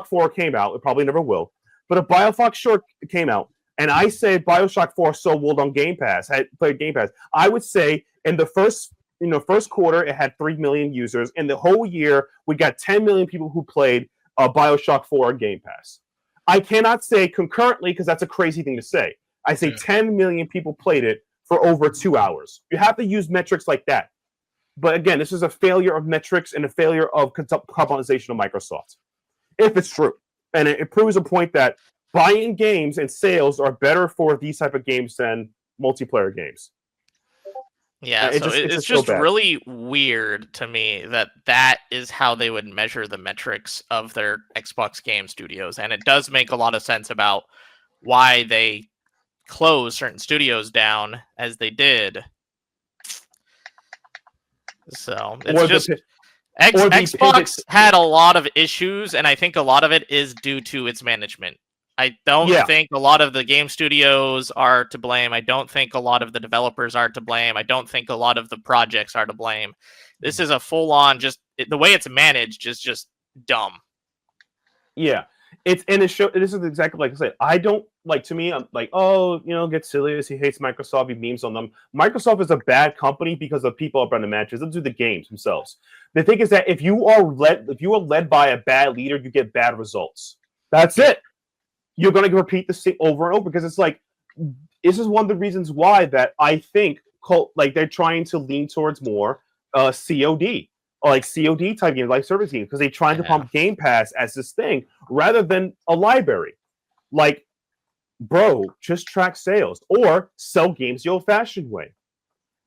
4 came out, it probably never will. But if BioShock 4 came out, and I said BioShock 4 sold well on Game Pass, had played Game Pass, I would say in the first quarter it had 3 million users. In the whole year, we got 10 million people who played BioShock 4 on Game Pass. I cannot say concurrently because that's a crazy thing to say. I say 10 million people played it for over 2 hours. You have to use metrics like that. But again, this is a failure of metrics and a failure of compensation of Microsoft. If it's true. And it proves a point that buying games and sales are better for these type of games than multiplayer games. Yeah, it's just really weird to me that is how they would measure the metrics of their Xbox game studios. And it does make a lot of sense about why they close certain studios down as they did. So it's Xbox had a lot of issues, and I think a lot of it is due to its management. I don't think a lot of the game studios are to blame. I don't think a lot of the developers are to blame. I don't think a lot of the projects are to blame. This is a full-on the way it's managed is just dumb. Yeah. This is exactly like I said. I don't to me, I'm like, get serious. He hates Microsoft. He memes on them. Microsoft is a bad company because the people up on the matches. They'll do the games themselves. The thing is that if you are led by a bad leader, you get bad results. That's it. You're going to repeat the same over and over because it's like, this is one of the reasons why that I think they're trying to lean towards more COD. Or like COD type games, like service games, because they're trying to pump Game Pass as this thing rather than a library. Like, bro, just track sales or sell games the old-fashioned way.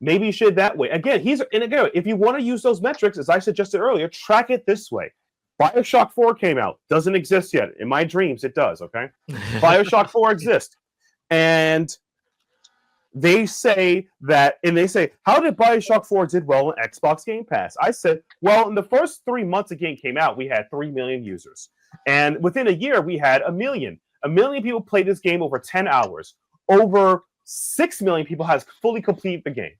Maybe you should that way. Again, if you want to use those metrics, as I suggested earlier, track it this way. BioShock 4 came out. Doesn't exist yet. In my dreams, it does, okay? BioShock 4 exists. And they say, how did BioShock 4 did well on Xbox Game Pass? I said, well, in the first 3 months the game came out, we had 3 million users. And within a year, we had 1 million. 1 million people played this game over 10 hours. Over 6 million people has fully completed the game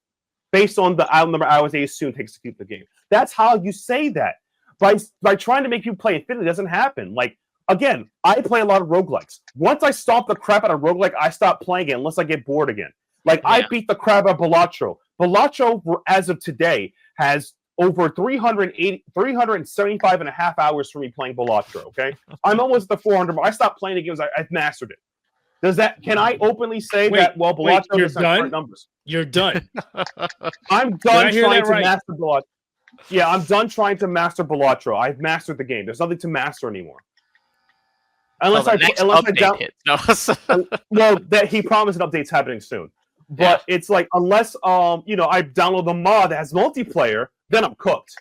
based on the number of hours they assume it takes to complete the game. That's how you say that. By trying to make you play infinity, it doesn't happen. Like, again, I play a lot of roguelikes. Once I stomp the crap out of roguelike, I stop playing it unless I get bored again. Like, I beat the crap out of Balatro. Balatro, as of today, has over 375 and a half hours for me playing Balatro, okay? I'm almost at the 400 mark. I stopped playing the games. I've mastered it. Can I openly say that, well, Balatro is not numbers? You're done. I'm done trying to master Balatro. Yeah, I'm done trying to master Balatro. I've mastered the game. There's nothing to master anymore. Unless I that he promised an update's happening soon. But it's like, unless I download the mod that has multiplayer, then I'm cooked.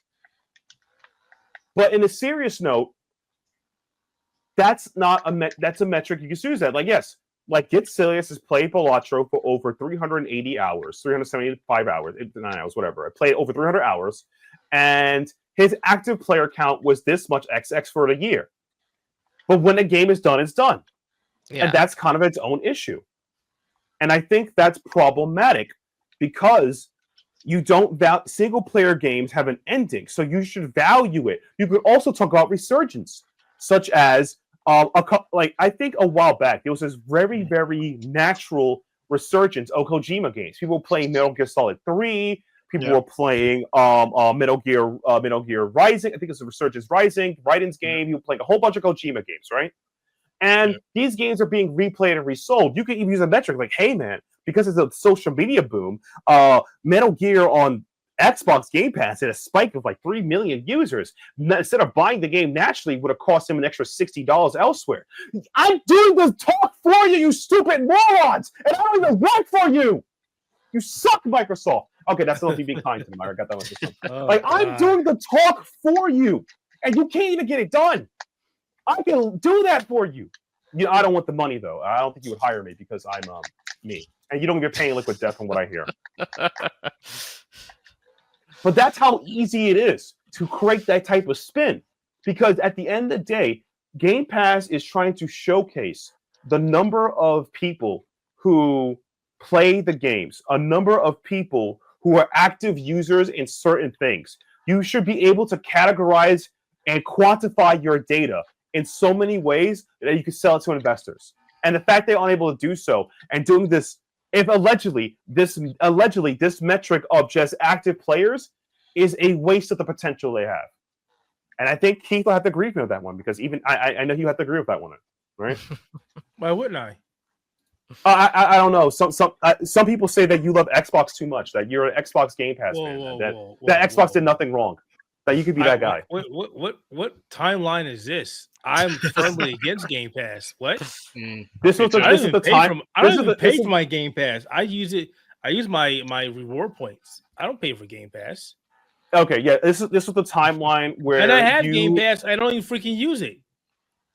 But in a serious note, that's a metric you can use that. Like, yes, like Get Silius has played Balatro for over 380 hours, 375 hours, 9 hours, whatever. I played over 300 hours, and his active player count was this much XX for a year. But when the game is done, it's done. Yeah. And that's kind of its own issue. And I think that's problematic because you don't single player games have an ending, so you should value it. You could also talk about resurgence, such as I think a while back there was this very, very natural resurgence of Kojima games. People were playing Metal Gear Solid 3. People were playing Metal Gear Rising. I think it's a Resurgence Rising, Raiden's game. You were playing a whole bunch of Kojima games, right? And these games are being replayed and resold. You can even use a metric like, hey, man, because it's a social media boom, Metal Gear on Xbox Game Pass had a spike of like 3 million users. Instead of buying the game naturally, would have cost him an extra $60 elsewhere. I'm doing the talk for you, you stupid morons! And I don't even work for you! You suck, Microsoft! Okay, that's not me being kind to them. I got that one. I'm doing the talk for you, and you can't even get it done. I can do that for you. I don't want the money, though. I don't think you would hire me because I'm me. And you don't get paying liquid death from what I hear. But that's how easy it is to create that type of spin. Because at the end of the day, Game Pass is trying to showcase the number of people who play the games, a number of people who are active users in certain things. You should be able to categorize and quantify your data in so many ways that you can sell it to investors. And the fact they're unable to do so and doing this, if allegedly this metric of just active players is a waste of the potential they have. And I think Keith will have to agree with me with that one, because even I know you have to agree with that one, right? Why wouldn't I? I don't know. Some people say that you love Xbox too much, that you're an Xbox Game Pass fan, that Xbox did nothing wrong, that you could be that guy. What timeline is this? I'm firmly against Game Pass. What? This was the time. I don't even pay for my Game Pass. I use my reward points. I don't pay for Game Pass. Okay, yeah. This was the timeline where and I have Game Pass. I don't even freaking use it.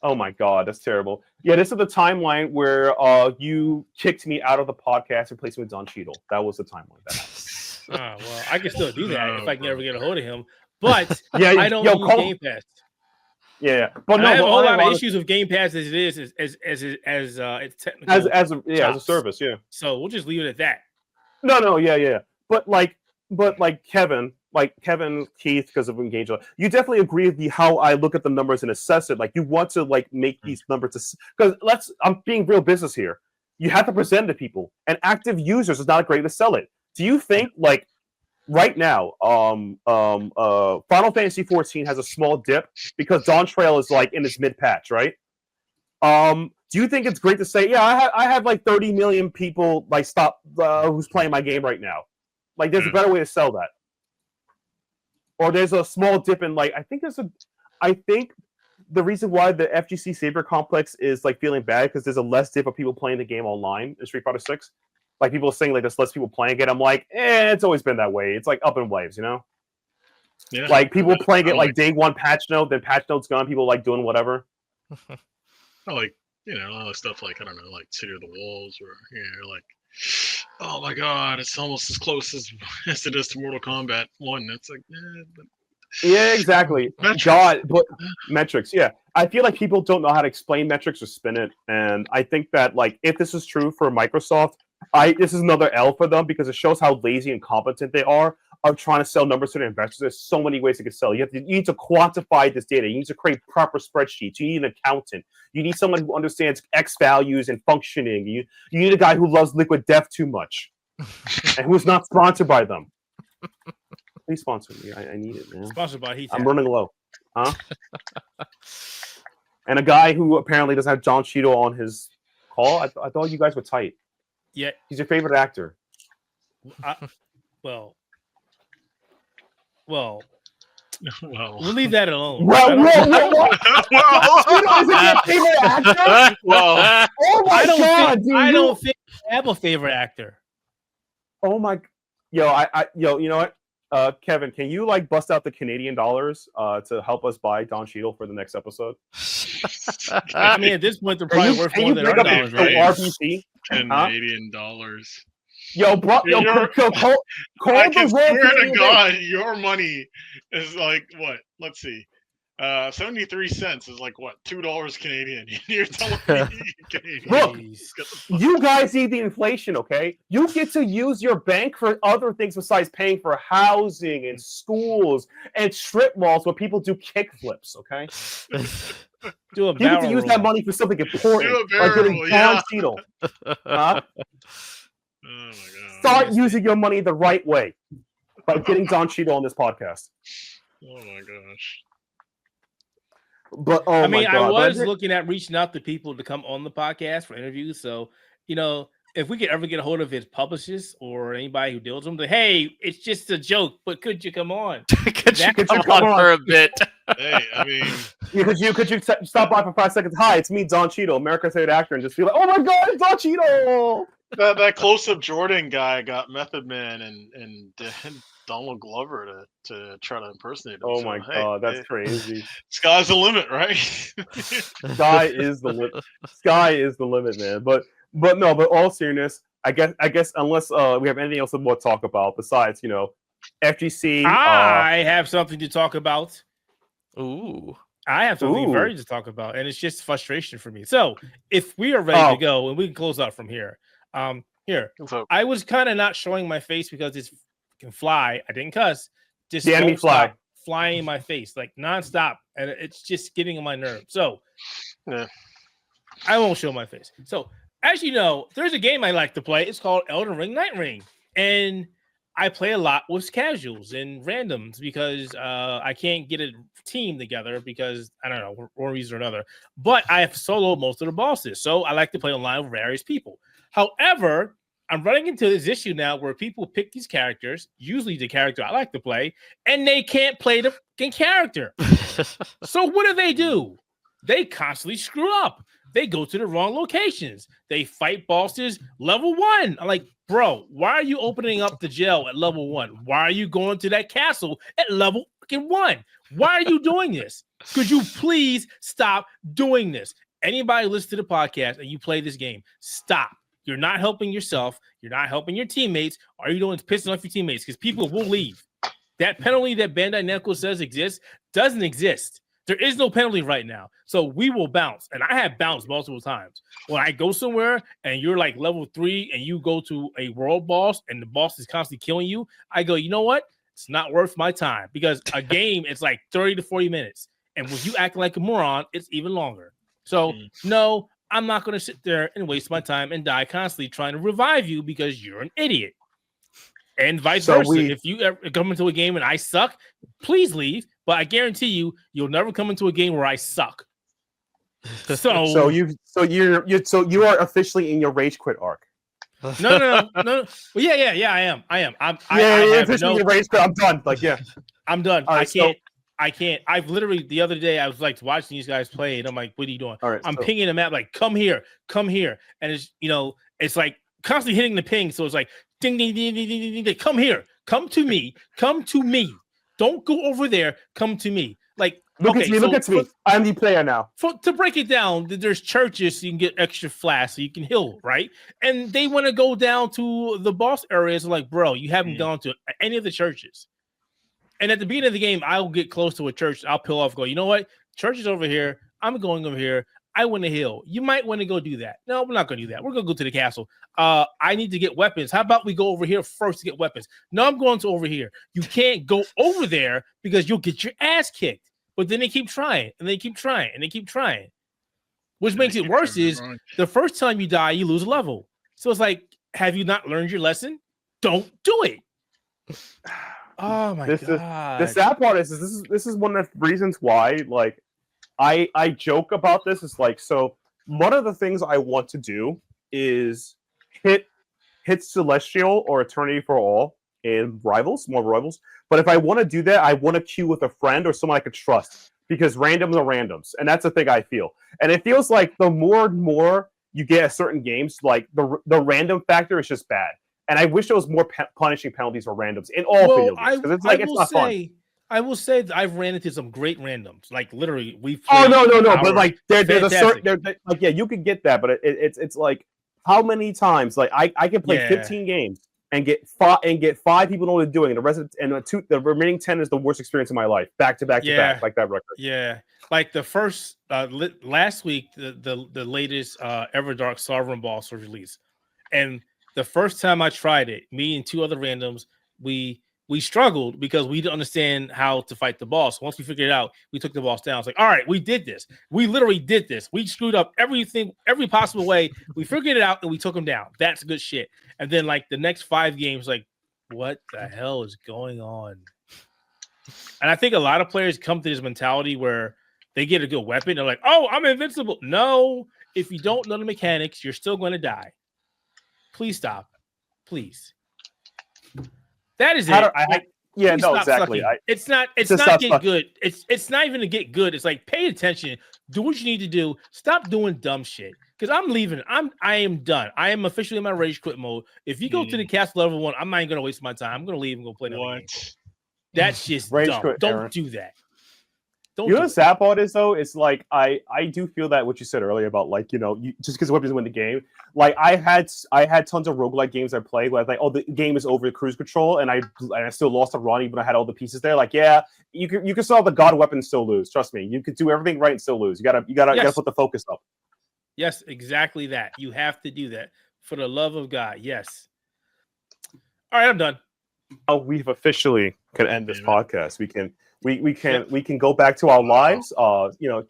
Oh my god, that's terrible. Yeah, this is the timeline where you kicked me out of the podcast and replaced me with Don Cheadle. That was the timeline. Well, I can still do that if I can ever get a hold of him. But I don't use Game Pass. Yeah, but I have a whole lot of issues with Game Pass as it is, as it's technical as a service. Yeah. So we'll just leave it at that. No, yeah. But Kevin, Keith, because of engagement, you definitely agree with how I look at the numbers and assess it. Like, you want to make these numbers because I'm being real business here. You have to present it to people, and active users is not a great way to sell it. Do you think right now, Final Fantasy 14 has a small dip because Dawn Trail is in its mid patch, right? Do you think it's great to say, I have 30 million people who's playing my game right now? There's a better way to sell that. Or there's a small dip in I think the reason why the FGC Saviour complex is feeling bad because there's a less dip of people playing the game online in Street Fighter 6. People are saying there's less people playing it. I'm it's always been that way. It's up in waves, you know? Yeah. Like people playing it I like day one patch note, then patch note's gone. People like doing whatever. I like, all the stuff like, I don't know, like City of the Walls, or like, oh my god, it's almost as close as it is to Mortal Kombat 1. It's like, but Yeah, exactly. Metrics. God, but metrics. Yeah, I feel like people don't know how to explain metrics or spin it, and I think that like if this is true for Microsoft, this is another L for them because it shows how lazy and competent they are of trying to sell numbers to their investors. There's so many ways you can sell. You need to quantify this data. You need to create proper spreadsheets. You need an accountant. You need someone who understands X values and functioning. You need a guy who loves Liquid Death too much and who's not sponsored by them. Please sponsor me. I need it, man. Sponsored by Heat. I'm running low. Huh? And a guy who apparently doesn't have Don Cheadle on his call. I thought you guys were tight. Yeah. He's your favorite actor. Well, well, we'll leave that alone. Well, well, Cheadle isn't your favorite actor? well, Oh my god, dude. I don't think I have a favorite actor. Oh my. Yo, you know what? Kevin, can you like bust out the Canadian dollars to help us buy Don Cheadle for the next episode? I mean, at this point, they're probably worth more than our bring up dollars, the right? RPC? Canadian dollars. Yo, bro, call I can the swear roll to God, your money is like what? Let's see. 73 cents is like what? $2 Canadian. You're telling me Canadian. Look, Jeez. you guys need the inflation, okay? You get to use your bank for other things besides paying for housing and schools and strip malls where people do kick flips, okay? Do a You get to use barrel that roll. money for something important, Do a like getting barrel, Don yeah. Cheadle. Huh? Oh my God. Start using your money the right way by getting Don Cheadle on this podcast. Oh my gosh. But I my mean, I God. was looking at reaching out to people to come on the podcast for interviews. So, if we could ever get a hold of his publishers or anybody who deals with them, hey, it's just a joke, but could you come on? Could you Could you come on for a bit? Hey, I mean, Could you stop by for 5 seconds? Hi, it's me, Don Cheadle, America's favorite actor, and just be like, oh my God, it's Don Cheadle! that close-up Jordan guy got Method Man and Donald Glover to try to impersonate him. Oh So, my hey, God, that's crazy. Sky's the limit, right? Sky is the limit. Sky is the limit, man. But all seriousness, I guess unless we have anything else to more talk about besides FGC. I have something to talk about. Ooh. I have something very to talk about, and it's just frustration for me. So, if we are ready to go, and we can close out from here. So, I was kind of not showing my face because it's can fly. I didn't cuss. Just The enemy don't fly. stop flying in my face like nonstop, and it's just getting on my nerves. So, Yeah. I won't show my face. So, as you know, there's a game I like to play. It's called Elden Ring Nightreign, and I play a lot with casuals and randoms because I can't get a team together because I don't know for one reason or another. But I have soloed most of the bosses, so I like to play online with various people. However, I'm running into this issue now where people pick these characters, usually the character I like to play, and they can't play the fucking character. So what do? They constantly screw up. They go to the wrong locations. They fight bosses level 1. I'm like, bro, why are you opening up the jail at level 1? Why are you going to that castle at level 1? Why are you doing this? Could you please stop doing this? Anybody listen to the podcast and you play this game, stop. You're not helping yourself. You're not helping your teammates. All you're doing is pissing off your teammates because people will leave. That penalty that Bandai Namco says exists doesn't exist. There is no penalty right now. So we will bounce. And I have bounced multiple times. When I go somewhere and you're like level 3 and you go to a world boss and the boss is constantly killing you, I go, you know what? It's not worth my time because a game, it's like 30 to 40 minutes. And when you act like a moron, it's even longer. So no, I'm not going to sit there and waste my time and die constantly trying to revive you because you're an idiot. And vice versa. If you ever come into a game and I suck, please leave. But I guarantee you'll never come into a game where I suck. So you are officially in your rage quit arc. No. Well, yeah. I am. I'm officially in your rage quit. I'm done. Like, yeah, I'm done. Right, I can't. I've literally the other day I was like watching these guys play, and I'm like, "What are you doing?" All right, I'm pinging them at like, "Come here," and it's it's like constantly hitting the ping. So it's like, ding, ding, ding, ding, ding, ding, ding. Come here, come to me. Don't go over there. Come to me. Like, Look at me. I'm the player now. To break it down, there's churches so you can get extra flash so you can heal, right? And they want to go down to the boss areas. Like, bro, you haven't gone to any of the churches. And at the beginning of the game, I'll get close to a church. I'll peel off, go, you know what? Church is over here. I'm going over here. I want to heal. You might want to go do that. No, we're not going to do that. We're going to go to the castle. I need to get weapons. How about we go over here first to get weapons? No, I'm going to over here. You can't go over there because you'll get your ass kicked. But then they keep trying, and they keep trying, and they keep trying. Which makes it worse is the first time you die, you lose a level. So it's like, have you not learned your lesson? Don't do it. Oh my god! The sad part is this is one of the reasons why, like, I joke about this. It's like, so one of the things I want to do is hit Celestial or Eternity for All in more rivals. But if I want to do that, I want to queue with a friend or someone I could trust, because randoms are randoms, and that's the thing I feel. And it feels like the more and more you get at certain games, like the random factor is just bad. And I wish there was more punishing penalties for randoms in all video games, because it's like it's not fun. I will say that I've ran into some great randoms. Like literally, we've. Oh no! But like there's a certain like, yeah, you could get that, but it's like, how many times like I can play 15 games and get 5 people know what they're doing, and the remaining 10 is the worst experience of my life, back to back, like that record. Yeah, like the first last week, the latest Everdark Sovereign boss was released, and the first time I tried it, me and 2 other randoms, we struggled because we didn't understand how to fight the boss. Once we figured it out, we took the boss down. It's like, all right, we did this. We literally did this. We screwed up everything, every possible way. We figured it out and we took him down. That's good shit. And then like the next 5 games, like, what the hell is going on? And I think a lot of players come to this mentality where they get a good weapon. They're like, oh, I'm invincible. No, if you don't know the mechanics, you're still going to die. Please stop. Please. That is it. Exactly. It's not get good. It's not even to get good. It's like, pay attention. Do what you need to do. Stop doing dumb shit. Because I'm leaving. I am done. I am officially in my rage quit mode. If you go to the castle level 1, I'm not even gonna waste my time. I'm gonna leave and go play another game. That's just rage dumb. Don't do that. You know what the sad part is, though? It's like I do feel that what you said earlier about, like, you know, just because weapons win the game. Like I had tons of roguelike games I played where I was like, oh, the game is over cruise control, and I still lost a run even though I had all the pieces there. Like, yeah, you can still have the god weapon and still lose. Trust me, you could do everything right and still lose. You gotta put the focus up. Yes, exactly that. You have to do that for the love of God. Yes. All right, I'm done. Oh, we've officially can end this podcast. We can go back to our lives.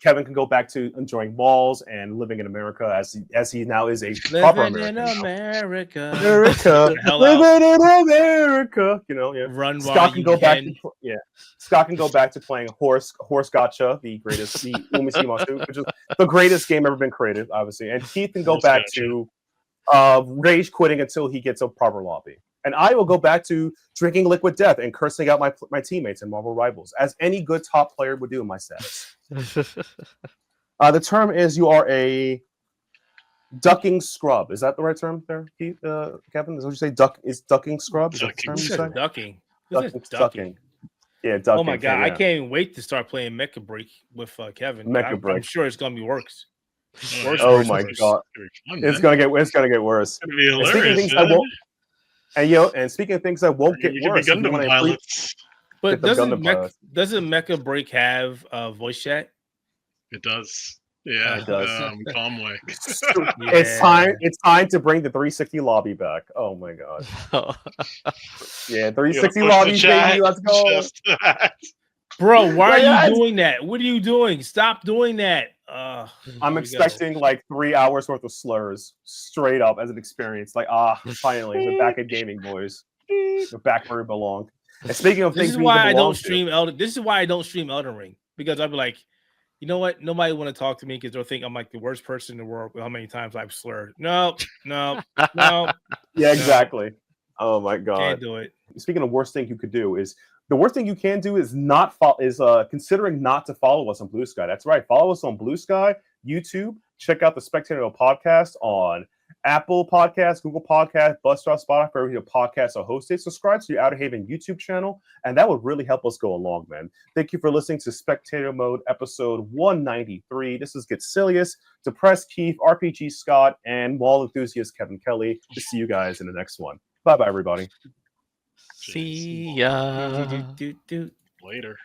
Kevin can go back to enjoying malls and living in America as he now is a proper American. Living in America. Living in America. Run Scott can go back. Scott can go back to playing Horse Gotcha, the greatest, which is the greatest game ever been created, obviously. And Keith can go back to rage quitting until he gets a proper lobby. And I will go back to drinking liquid death and cursing out my teammates in Marvel Rivals, as any good top player would do in my status. The term is you are a ducking scrub. Is that the right term there, Keith, Kevin? Is what you say? Ducking scrub? Is that the term you say? Ducking. Ducking. Yeah, ducking. Oh my god, I can't even wait to start playing Mecha Break with Kevin. I'm sure it's gonna be worse. Oh my god, it's gonna get worse. It's gonna be hilarious. And speaking of things that won't get worse, but doesn't Mecha Break have voice chat? It does. Yeah, it does. Calmway. It's time to bring the 360 lobby back. Oh my god. Yeah, 360 lobby, baby. Let's go. Bro, why are you doing that? What are you doing? Stop doing that. I'm expecting like 3 hours worth of slurs straight up as an experience. Like, finally, we're back at gaming, boys. We're back where we belong. And speaking of things, this is why I don't stream Elden Ring, because I'd be like, you know what? Nobody want to talk to me because they'll think I'm like the worst person in the world with how many times I've slurred. No. Yeah, exactly. Oh my god. Can't do it. Speaking of worst thing you could do is. The worst thing you can do is considering not to follow us on Blue Sky. That's right. Follow us on Blue Sky, YouTube. Check out the Spectator Mode Podcast on Apple Podcasts, Google Podcasts, Buzzsprout, Spotify, wherever your podcasts are hosted. Subscribe to your Outerhaven YouTube channel, and that would really help us go along, man. Thank you for listening to Spectator Mode episode 193. This is Getsilius, Depressed Keith, RPG Scott, and Mall enthusiast Kevin Kelly. To see you guys in the next one. Bye-bye, everybody. See ya. Do. Later.